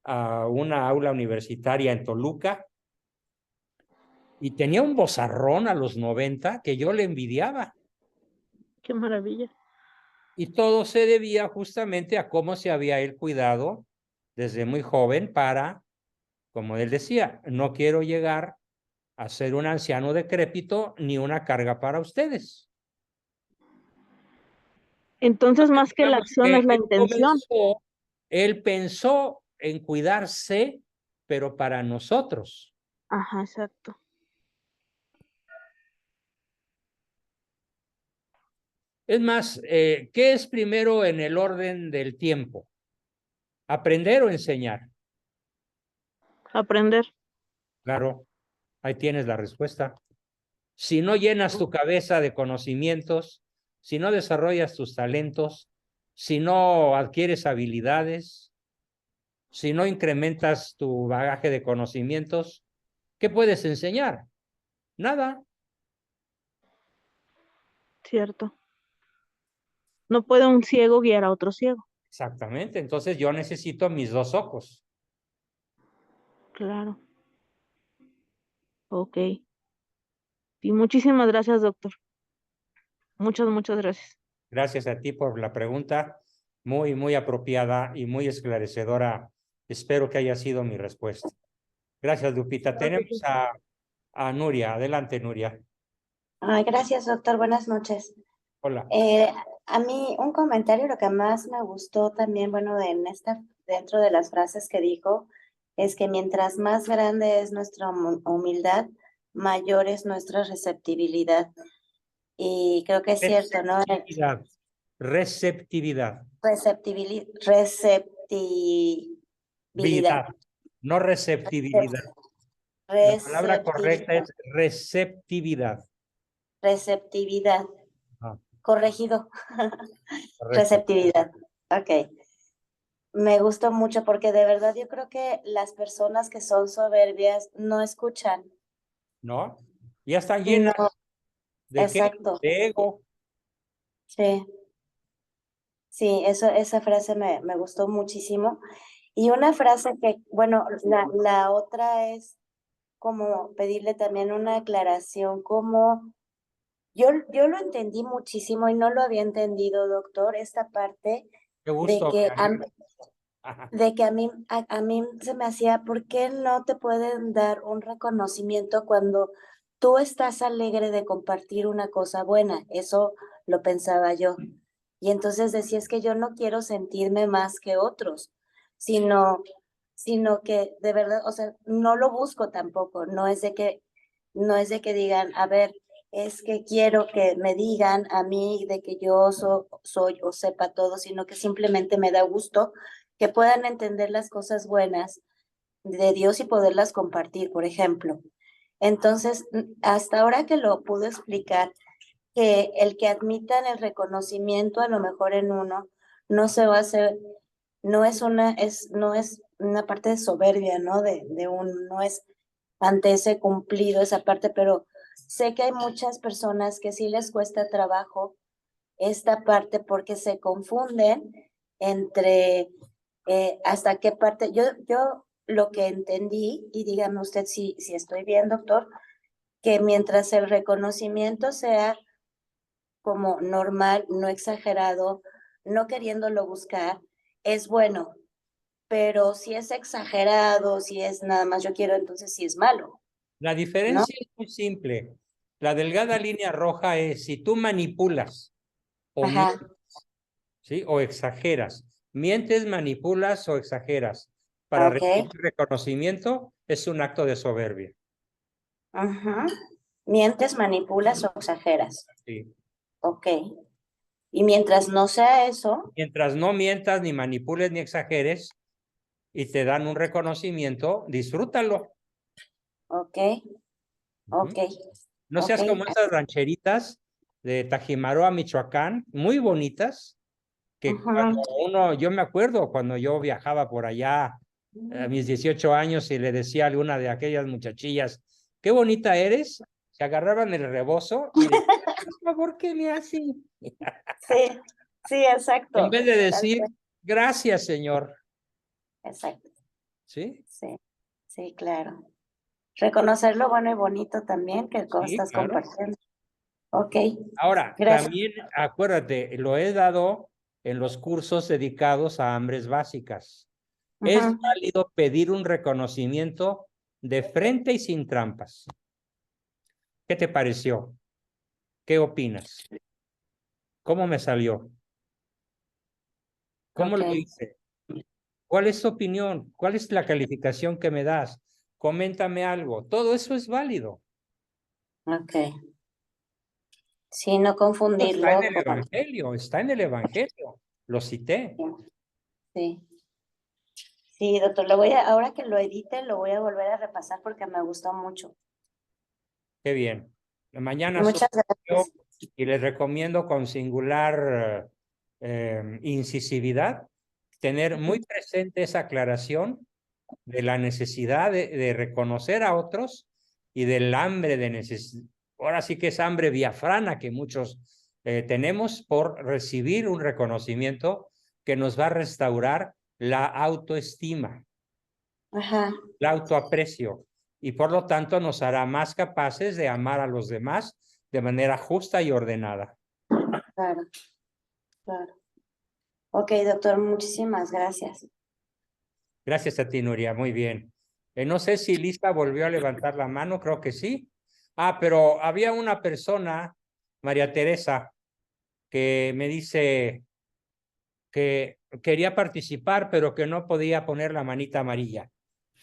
a una aula universitaria en Toluca y tenía un vozarrón a los 90 que yo le envidiaba. qué maravilla. Y todo se debía justamente a cómo se había él cuidado desde muy joven para, como él decía, no quiero llegar a ser un anciano decrépito ni una carga para ustedes. Entonces, más que la Digamos acción que es la intención. él pensó en cuidarse, pero para nosotros. Ajá, exacto. Es más, ¿qué es primero en el orden del tiempo? ¿Aprender o enseñar? Aprender. Claro, ahí tienes la respuesta. Si no llenas tu cabeza de conocimientos, si no desarrollas tus talentos, si no adquieres habilidades, si no incrementas tu bagaje de conocimientos, ¿qué puedes enseñar? Nada. Cierto. No puede un ciego guiar a otro ciego. Exactamente. Entonces yo necesito mis dos ojos. Claro. Ok. Y muchísimas gracias, doctor. Muchas gracias. Gracias a ti por la pregunta, muy apropiada y muy esclarecedora. Espero que haya sido mi respuesta. Gracias, Lupita. Claro que Tenemos sí. a Nuria. Adelante, Nuria. Ay, gracias, doctor. Buenas noches. Hola. A mí un comentario, lo que más me gustó también, bueno, dentro de las frases que dijo, es que mientras más grande es nuestra humildad, mayor es nuestra receptibilidad. Y creo que es cierto, ¿no? Receptividad. Receptividad. Receptibilidad. Habilidad, no receptibilidad. La palabra correcta es receptividad. Receptividad. Ah, Corregido. correcto. Receptividad. Ok. Me gustó mucho porque de verdad yo creo que las personas que son soberbias no escuchan. ¿No? Ya están llenas No, de qué? exacto. De ego. Sí, sí, esa frase me gustó muchísimo. Y una frase que, bueno, la otra es como pedirle también una aclaración, como yo lo entendí muchísimo y no lo había entendido, doctor, esta parte Qué de gusto. que Ajá. a mí se me hacía, ¿por qué no te pueden dar un reconocimiento cuando tú estás alegre de compartir una cosa buena? Eso lo pensaba yo. Y entonces decía, es que yo no quiero sentirme más que otros, sino, sino que de verdad, o sea, no lo busco tampoco, no es de que digan, a ver, es que quiero que me digan a mí de que yo soy o sepa todo, sino que simplemente me da gusto que puedan entender las cosas buenas de Dios y poderlas compartir, por ejemplo. Entonces, hasta ahora que lo pude explicar, que el que admitan el reconocimiento a lo mejor en uno, no se va a hacer, no es una parte de soberbia, ¿no? No es ante ese cumplido esa parte, pero sé que hay muchas personas que sí les cuesta trabajo esta parte porque se confunden entre hasta qué parte, yo lo que entendí, y dígame usted si estoy bien, doctor, que mientras el reconocimiento sea como normal, no exagerado, no queriéndolo buscar, es bueno, pero si es exagerado, si es nada más yo quiero, entonces sí es malo, La ¿no? diferencia es muy simple. La delgada línea roja es si tú manipulas o Ajá, mientes, ¿sí? O exageras. Mientes, manipulas o exageras. Para ok, recibir reconocimiento es un acto de soberbia. ajá. Mientes, manipulas o exageras, Sí. ok. Y mientras no sea eso, Mientras no mientas, ni manipules, ni exageres, y te dan un reconocimiento, disfrútalo. ok, Ujú. ok, No ok, seas como esas rancheritas de Tajimaroa, Michoacán, muy bonitas, que ajá, cuando yo me acuerdo cuando yo viajaba por allá a mis 18 años y le decía a alguna de aquellas muchachillas, qué bonita eres, se agarraban el rebozo y decían, por favor, ¿qué me hace? sí, sí, En exacto, vez de tal decir, cual, gracias, señor. exacto, ¿Sí? sí, sí, claro. Reconocer lo bueno y bonito también que Sí, estás claro. compartiendo. Ok, Ahora, gracias. también acuérdate, lo he dado en los cursos dedicados a hambres básicas. Es Ajá. válido pedir un reconocimiento de frente y sin trampas. ¿Qué te pareció? ¿Qué opinas? ¿Cómo me salió? ¿Cómo Ok, lo hice? ¿Cuál es tu opinión? ¿Cuál es la calificación que me das? Coméntame algo. Todo eso es válido. ok. Sí, no Está en confundirlo el con... Evangelio, está en el Evangelio. Lo cité. Sí, sí, doctor, ahora que lo edite, lo voy a volver a repasar porque me gustó mucho. Qué bien. Mañana subo Muchas yo gracias. y les recomiendo con singular incisividad tener muy presente esa aclaración de la necesidad de reconocer a otros y del hambre de necesidad. Ahora sí que es hambre diafrana que muchos tenemos por recibir un reconocimiento que nos va a restaurar la autoestima, Ajá, el autoaprecio y por lo tanto nos hará más capaces de amar a los demás de manera justa y ordenada. Claro, claro. Ok, doctor, muchísimas gracias. Gracias a ti, Nuria, muy bien. No sé si Lisa volvió a levantar la mano, creo que sí. Ah, pero había una persona, María Teresa, que me dice que quería participar, pero que no podía poner la manita amarilla.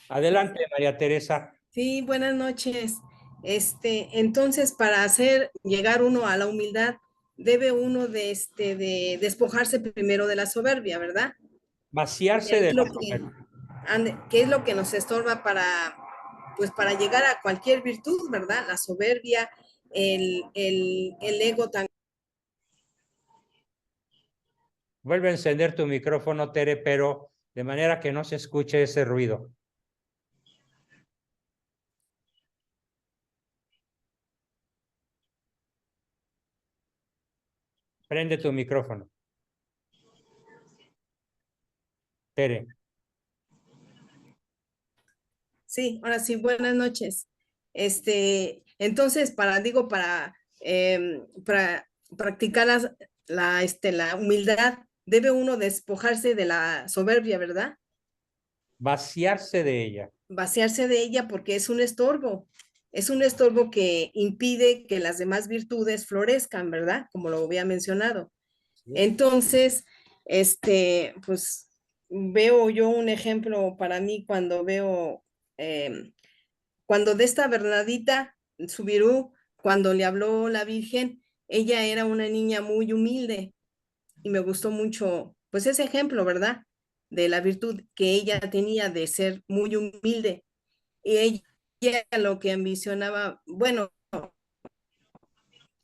Adelante, María Teresa. Sí, buenas noches. Entonces, para hacer llegar uno a la humildad, debe uno de despojarse primero de la soberbia, ¿verdad? Vaciarse Es de lo la que, soberbia. que es lo que nos estorba pues para llegar a cualquier virtud, ¿verdad? La soberbia, el ego tan. Vuelve a encender tu micrófono, Tere, pero de manera que no se escuche ese ruido. Prende tu micrófono. Tere. Sí, ahora sí, buenas noches. Entonces, para practicar la humildad, debe uno despojarse de la soberbia, ¿verdad? Vaciarse de ella. Vaciarse de ella porque es un estorbo que impide que las demás virtudes florezcan, ¿verdad? Como lo había mencionado. Entonces, pues veo yo un ejemplo para mí cuando de esta Bernadita Subirú, cuando le habló la Virgen, ella era una niña muy humilde y me gustó mucho, pues ese ejemplo, ¿verdad? De la virtud que ella tenía de ser muy humilde. Y ella lo que ambicionaba, bueno,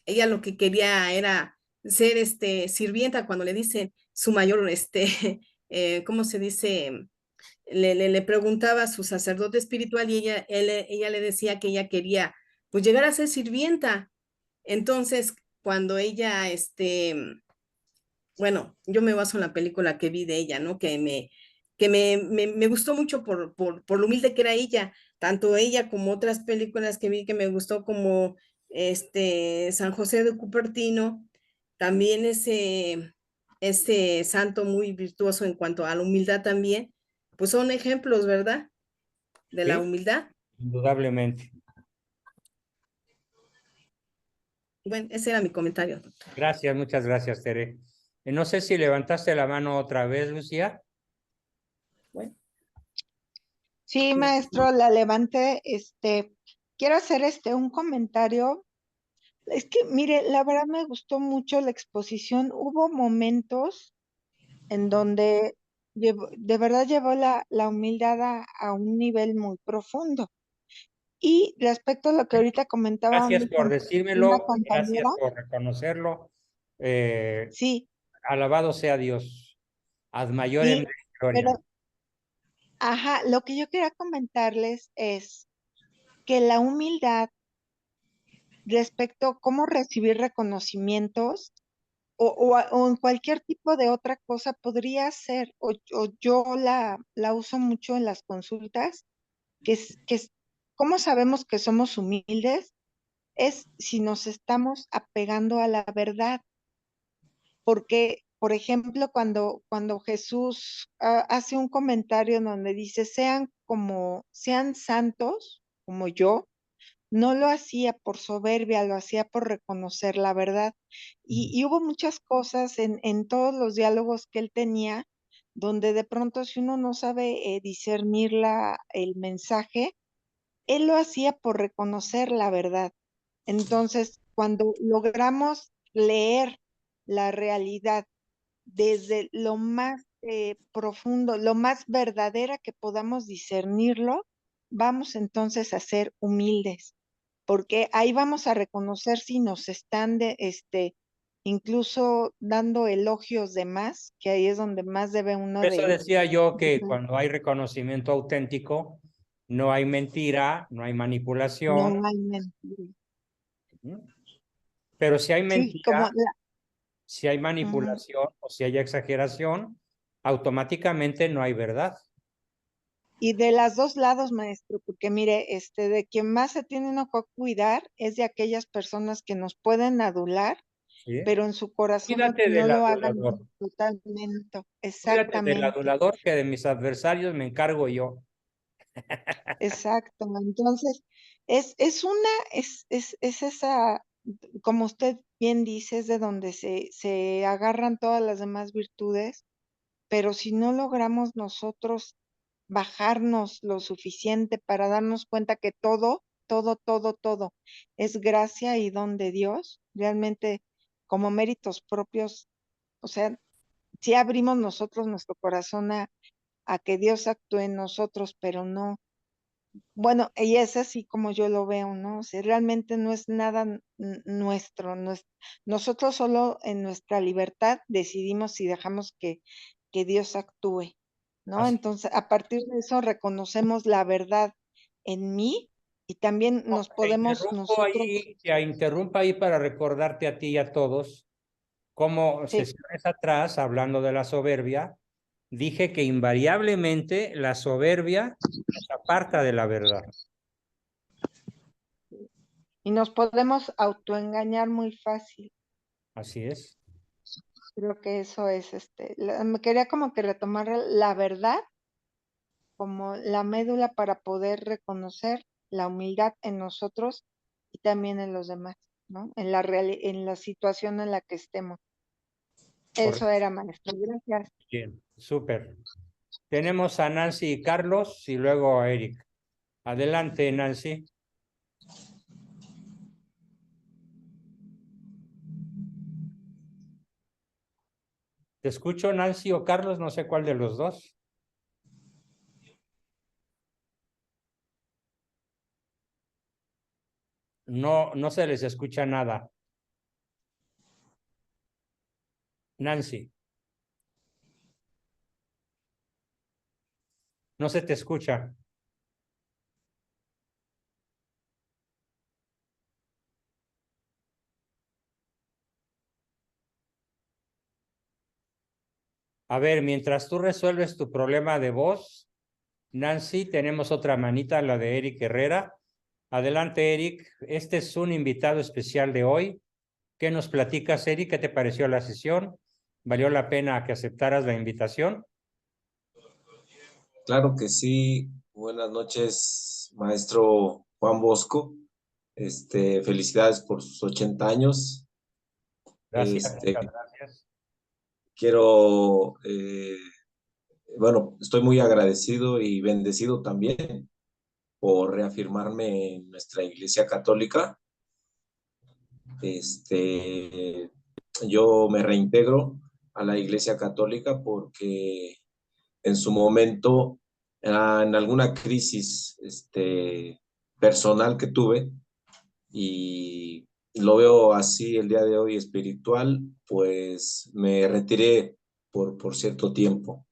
ella lo que quería era ser sirvienta cuando le dice su mayor, ¿cómo se dice? Le preguntaba a su sacerdote espiritual y ella le decía que ella quería pues llegar a ser sirvienta. Entonces, cuando ella, bueno, yo me baso en la película que vi de ella, ¿no? Me gustó mucho por lo humilde que era ella, tanto ella como otras películas que vi que me gustó como San José de Cupertino, también ese santo muy virtuoso en cuanto a la humildad también, pues son ejemplos, ¿verdad? De la Sí, humildad. indudablemente. Bueno, ese era mi comentario. Gracias, muchas gracias, Tere. No sé si levantaste la mano otra vez, Lucía. Bueno. Sí, maestro, la levanté. Quiero hacer un comentario. Es que, mire, la verdad me gustó mucho la exposición. Hubo momentos en donde de verdad llevó la humildad a un nivel muy profundo. Y respecto a lo que ahorita comentaba Gracias por una decírmelo, compañera, gracias por reconocerlo. sí, Alabado sea Dios. Ad maiorem sí, gloria. pero, ajá, lo que yo quería comentarles es que la humildad respecto a cómo recibir reconocimientos o en cualquier tipo de otra cosa podría ser, o yo la uso mucho en las consultas, ¿cómo sabemos que somos humildes? Es si nos estamos apegando a la verdad, porque, por ejemplo, cuando Jesús hace un comentario en donde dice, sean santos como yo, no lo hacía por soberbia, lo hacía por reconocer la verdad. Y hubo muchas cosas en todos los diálogos que él tenía, donde de pronto si uno no sabe discernir el mensaje, él lo hacía por reconocer la verdad. Entonces, cuando logramos leer la realidad desde lo más profundo, lo más verdadera que podamos discernirlo, vamos entonces a ser humildes, porque ahí vamos a reconocer si nos están incluso dando elogios de más, que ahí es donde más debe uno Por eso de... decía yo que cuando hay reconocimiento auténtico, no hay mentira, no hay manipulación. No hay mentira. Pero si hay Sí, como mentira, si hay manipulación o si hay exageración, automáticamente no hay verdad. Y de las dos lados, maestro, porque mire, de quien más se tiene uno que cuidar es de aquellas personas que nos pueden adular, ¿sí? pero en su corazón no, Cuídate no del lo hagan adulador. totalmente. Cuídate del Exactamente, adulador, que de mis adversarios me encargo yo. exacto. Entonces, es esa, como usted bien dice, es de donde se agarran todas las demás virtudes, pero si no logramos nosotros bajarnos lo suficiente para darnos cuenta que todo es gracia y don de Dios, realmente como méritos propios, o sea, si abrimos nosotros nuestro corazón a que Dios actúe en nosotros, pero no, bueno, y es así como yo lo veo, ¿no? O sea, realmente no es nada nuestro, nosotros solo en nuestra libertad decidimos si dejamos que Dios actúe, ¿no? Así. Entonces, a partir de eso reconocemos la verdad en mí y también nos podemos nosotros, Te interrumpo ahí para recordarte a ti y a todos cómo sí, sesiones atrás, hablando de la soberbia, dije que invariablemente la soberbia nos aparta de la verdad. y nos podemos autoengañar muy fácil. Así es. Creo que eso es, me quería como que retomar la verdad como la médula para poder reconocer la humildad en nosotros y también en los demás, ¿no? En la situación en la que estemos. Eso Correcto. era, maestro. Gracias. Bien, súper. Tenemos a Nancy y Carlos y luego a Eric. Adelante, Nancy. Te escucho, Nancy o Carlos, no sé cuál de los dos. No, no se les escucha nada. Nancy. No se te escucha. A ver, mientras tú resuelves tu problema de voz, Nancy, tenemos otra manita, la de Eric Herrera. Adelante, Eric. Este es un invitado especial de hoy. ¿Qué nos platicas, Eric? ¿Qué te pareció la sesión? ¿Valió la pena que aceptaras la invitación? Claro que sí. Buenas noches, maestro Juan Bosco. Felicidades por sus 80 años. Gracias, Este, muchas gracias. quiero, bueno, estoy muy agradecido y bendecido también por reafirmarme en nuestra Iglesia Católica. Yo me reintegro a la Iglesia Católica porque en su momento, en alguna crisis personal que tuve, y lo veo así el día de hoy espiritual, pues me retiré por cierto tiempo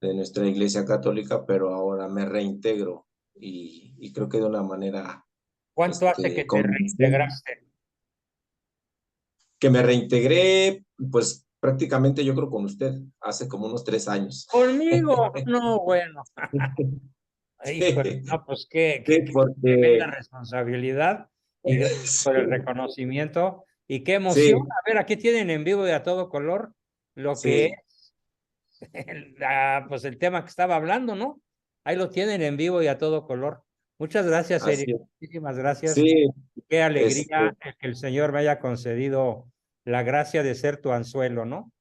de nuestra Iglesia Católica, pero ahora me reintegro y creo que de una manera ¿Cuánto hace que te convincente. reintegraste? Que me reintegré, pues prácticamente yo creo con usted, hace como unos 3 años. ¿Conmigo? No, bueno. Híjole, Sí, no, pues sí, qué tremenda porque responsabilidad y gracias por el sí, reconocimiento y qué emoción. sí, A ver, aquí tienen en vivo y a todo color lo que sí, es pues el tema que estaba hablando, ¿no? Ahí lo tienen en vivo y a todo color. Muchas gracias, así Eric. es. Muchísimas gracias. Sí, Qué este, alegría el que el Señor me haya concedido la gracia de ser tu anzuelo, ¿no?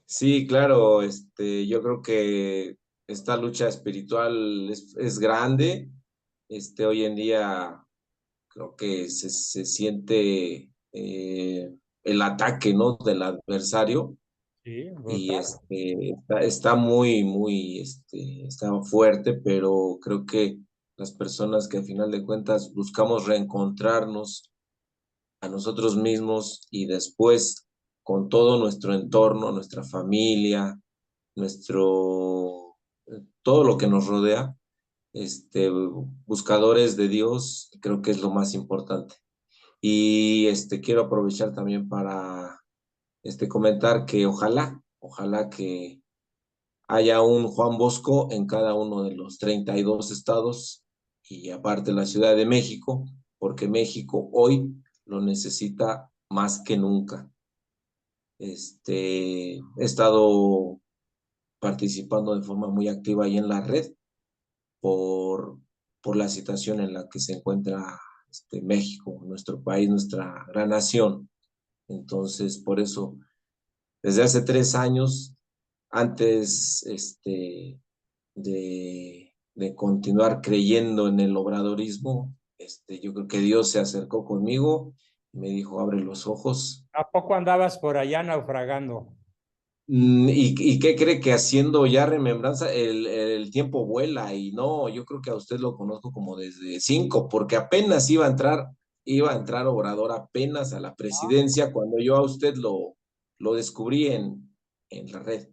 sí, claro, yo creo que esta lucha espiritual es grande. Hoy en día creo que se siente el ataque, ¿no? Del adversario Sí, y brutal. está muy, está fuerte, pero creo que las personas que al final de cuentas buscamos reencontrarnos a nosotros mismos y después con todo nuestro entorno, nuestra familia, todo lo que nos rodea, buscadores de Dios, creo que es lo más importante. Y quiero aprovechar también para comentar que ojalá que haya un Juan Bosco en cada uno de los 32 estados y aparte la Ciudad de México, porque México hoy lo necesita más que nunca. He estado participando de forma muy activa ahí en la red por la situación en la que se encuentra México, nuestro país, nuestra gran nación. Entonces, por eso, desde hace 3 años, antes de continuar creyendo en el obradorismo, yo creo que Dios se acercó conmigo y me dijo, abre los ojos. ¿A poco andabas por allá naufragando? ¿Y qué cree? Que haciendo ya remembranza, el tiempo vuela y no, yo creo que a usted lo conozco como desde 5, porque apenas iba a entrar Obrador apenas a la presidencia cuando yo a usted lo descubrí en la red.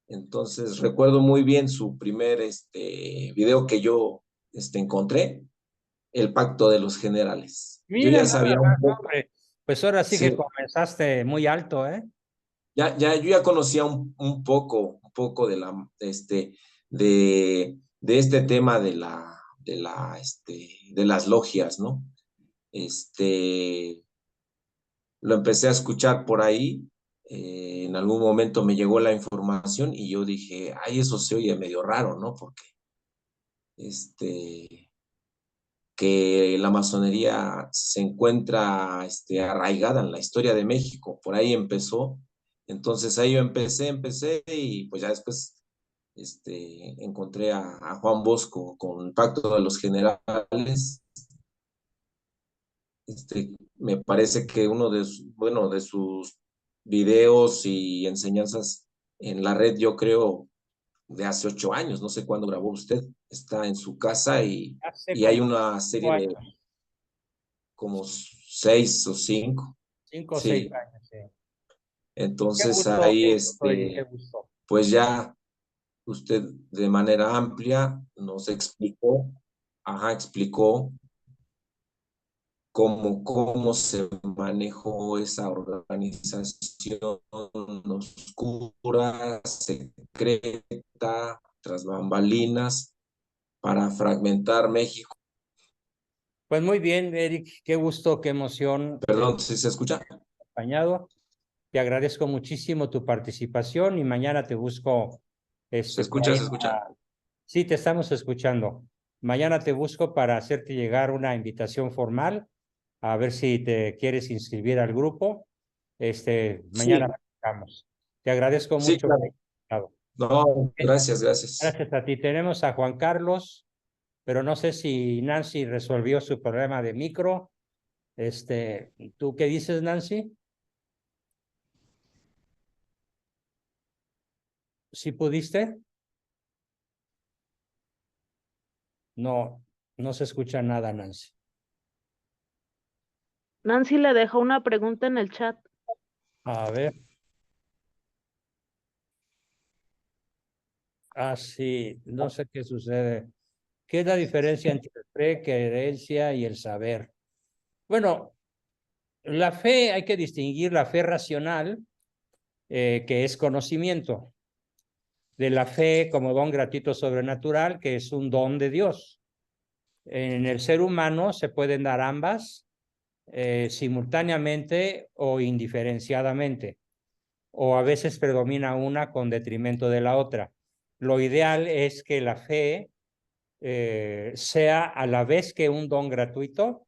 Entonces recuerdo muy bien su primer video que yo encontré, el Pacto de los Generales. Yo Mira, ya nada sabía un más, poco. hombre. Pues ahora sí que Sí. comenzaste muy alto, ¿eh? Yo ya conocía un poco de de este tema de las logias, ¿no? Lo empecé a escuchar por ahí, en algún momento me llegó la información y yo dije, ay, eso se oye medio raro, ¿no? Porque, que la masonería se encuentra, arraigada en la historia de México, por ahí empezó. Entonces ahí yo empecé y pues ya después encontré a Juan Bosco con el Pacto de los Generales. Me parece que uno de sus videos y enseñanzas en la red, yo creo, de hace 8 años, no sé cuándo grabó usted, está en su casa y Hace hay como una 5 serie de años, como 6 o 5. 5 o 6 Sí, años, sí. Qué entonces gusto, ahí, qué gusto. pues ya usted de manera amplia nos explicó, explicó cómo se manejó esa organización oscura, secreta, tras bambalinas, para fragmentar México. Pues muy bien, Eric, qué gusto, qué emoción. Perdón, ¿sí se escucha? Acompañado. Te agradezco muchísimo tu participación y mañana te busco. ¿Se Por escucha? ahí ¿Se escucha? Sí, te estamos escuchando. Mañana te busco para hacerte llegar una invitación formal, a ver si te quieres inscribir al grupo. Mañana Sí, platicamos. Te agradezco sí, mucho. claro. No, gracias. Gracias a ti. Tenemos a Juan Carlos, pero no sé si Nancy resolvió su problema de micro. ¿Tú qué dices, Nancy? ¿Sí pudiste? No, no se escucha nada, Nancy. Nancy le dejó una pregunta en el chat. A ver. Sí, no sé qué sucede. ¿Qué es la diferencia entre la fe, creencia y el saber? Bueno, la fe, hay que distinguir la fe racional, que es conocimiento, de la fe como don gratuito sobrenatural, que es un don de Dios. En el ser humano se pueden dar ambas simultáneamente o indiferenciadamente, o a veces predomina una con detrimento de la otra. Lo ideal es que la fe sea a la vez que un don gratuito,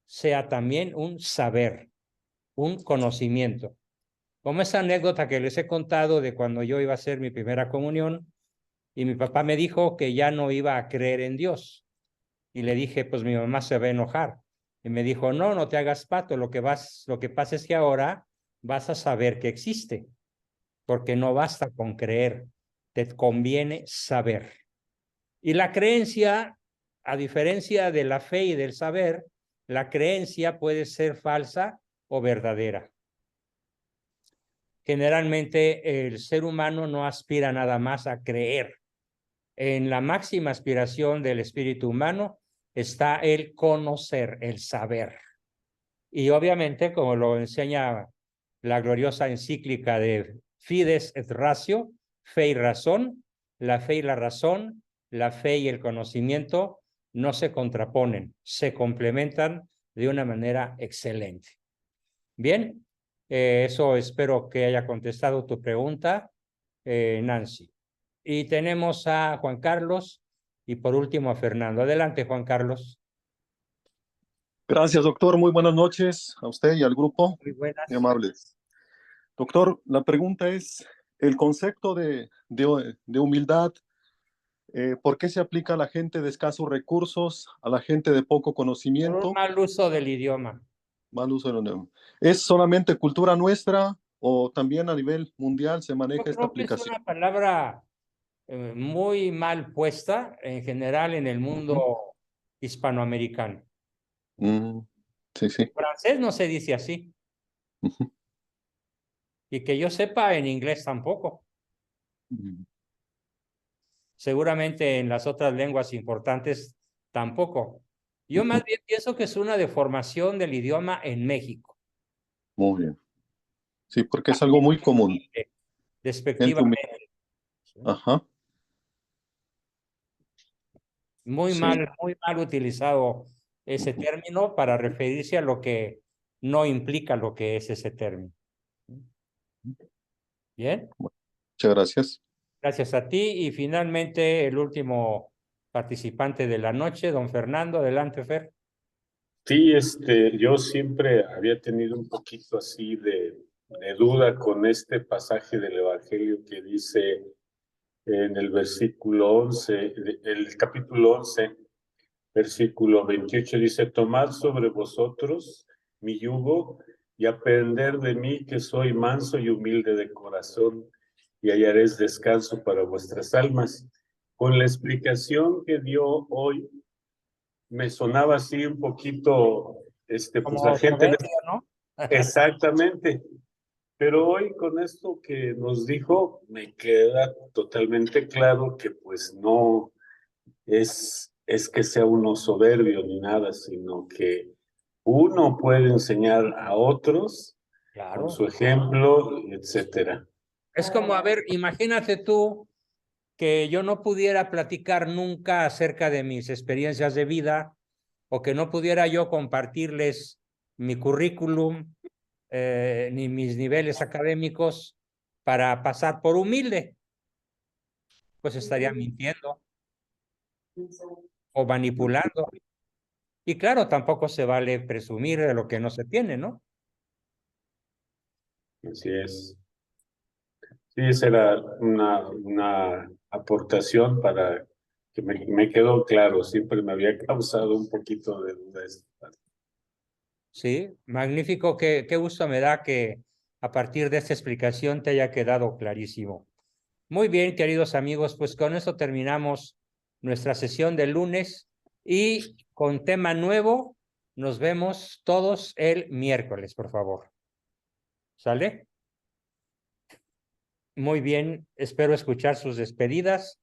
sea también un saber, un conocimiento. Como esa anécdota que les he contado de cuando yo iba a hacer mi primera comunión y mi papá me dijo que ya no iba a creer en Dios. Y le dije, pues mi mamá se va a enojar. Y me dijo, no, no te hagas pato, lo que pasa es que ahora vas a saber que existe, porque no basta con creer, te conviene saber. Y la creencia, a diferencia de la fe y del saber, la creencia puede ser falsa o verdadera. Generalmente el ser humano no aspira nada más a creer. En la máxima aspiración del espíritu humano está el conocer, el saber. Y obviamente, como lo enseña la gloriosa encíclica de Fides et Ratio, fe y razón, la fe y la razón, la fe y el conocimiento no se contraponen, se complementan de una manera excelente. Bien, eso espero que haya contestado tu pregunta, Nancy. Y tenemos a Juan Carlos y por último a Fernando. Adelante, Juan Carlos. Gracias, doctor. Muy buenas noches a usted y al grupo. Muy buenas. Muy amables. Doctor, la pregunta es, el concepto de humildad, ¿por qué se aplica a la gente de escasos recursos, a la gente de poco Por conocimiento? un mal uso del idioma. Mal uso del idioma. ¿Es solamente cultura nuestra o también a nivel mundial se Yo maneja esta creo que es aplicación? una palabra muy mal puesta en general en el mundo hispanoamericano. Sí, sí. En francés no se dice así. Ujú. Y que yo sepa, en inglés tampoco. Seguramente en las otras lenguas importantes tampoco. Yo más bien pienso que es una deformación del idioma en México. Muy bien. Sí, porque es algo muy común. Gente Despectivamente. Ajá. Muy Sí. mal utilizado ese término para referirse a lo que no implica lo que es ese término. Bien, Muchas gracias. gracias a ti. Y finalmente el último participante de la noche, don Fernando. Adelante, Fer. Sí, yo siempre había tenido un poquito así de duda con este pasaje del Evangelio que dice en el versículo 11, el capítulo 11, versículo 28, dice, tomad sobre vosotros mi yugo y aprender de mí que soy manso y humilde de corazón y hallaréis descanso para vuestras almas. Con la explicación que dio hoy, me sonaba así un poquito, pues la gente... ¿no? Exactamente. Pero hoy con esto que nos dijo, me queda totalmente claro que pues no es que sea uno soberbio ni nada, sino que uno puede enseñar a otros Claro. con su ejemplo, etcétera. Es como, a ver, imagínate tú que yo no pudiera platicar nunca acerca de mis experiencias de vida o que no pudiera yo compartirles mi currículum ni mis niveles académicos para pasar por humilde. Pues estaría mintiendo o manipulando. Y claro, tampoco se vale presumir de lo que no se tiene, ¿no? Así es. Sí, esa era una aportación para que me quedó claro. Siempre me había causado un poquito de duda esta parte. Sí, magnífico. Qué gusto me da que a partir de esta explicación te haya quedado clarísimo. Muy bien, queridos amigos, pues con eso terminamos nuestra sesión del lunes y con tema nuevo nos vemos todos el miércoles, por favor. ¿Sale? Muy bien, espero escuchar sus despedidas.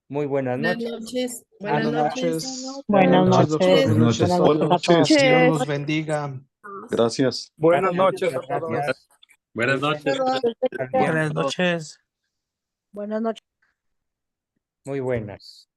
Muy buenas noches. Buenas noches. Buenas noches. Doctor. Buenas noches. Buenas noches. Dios los bendiga. Gracias. Buenas noches a todos. Gracias. Buenas noches. Buenas noches. Buenas noches. Muy buenas.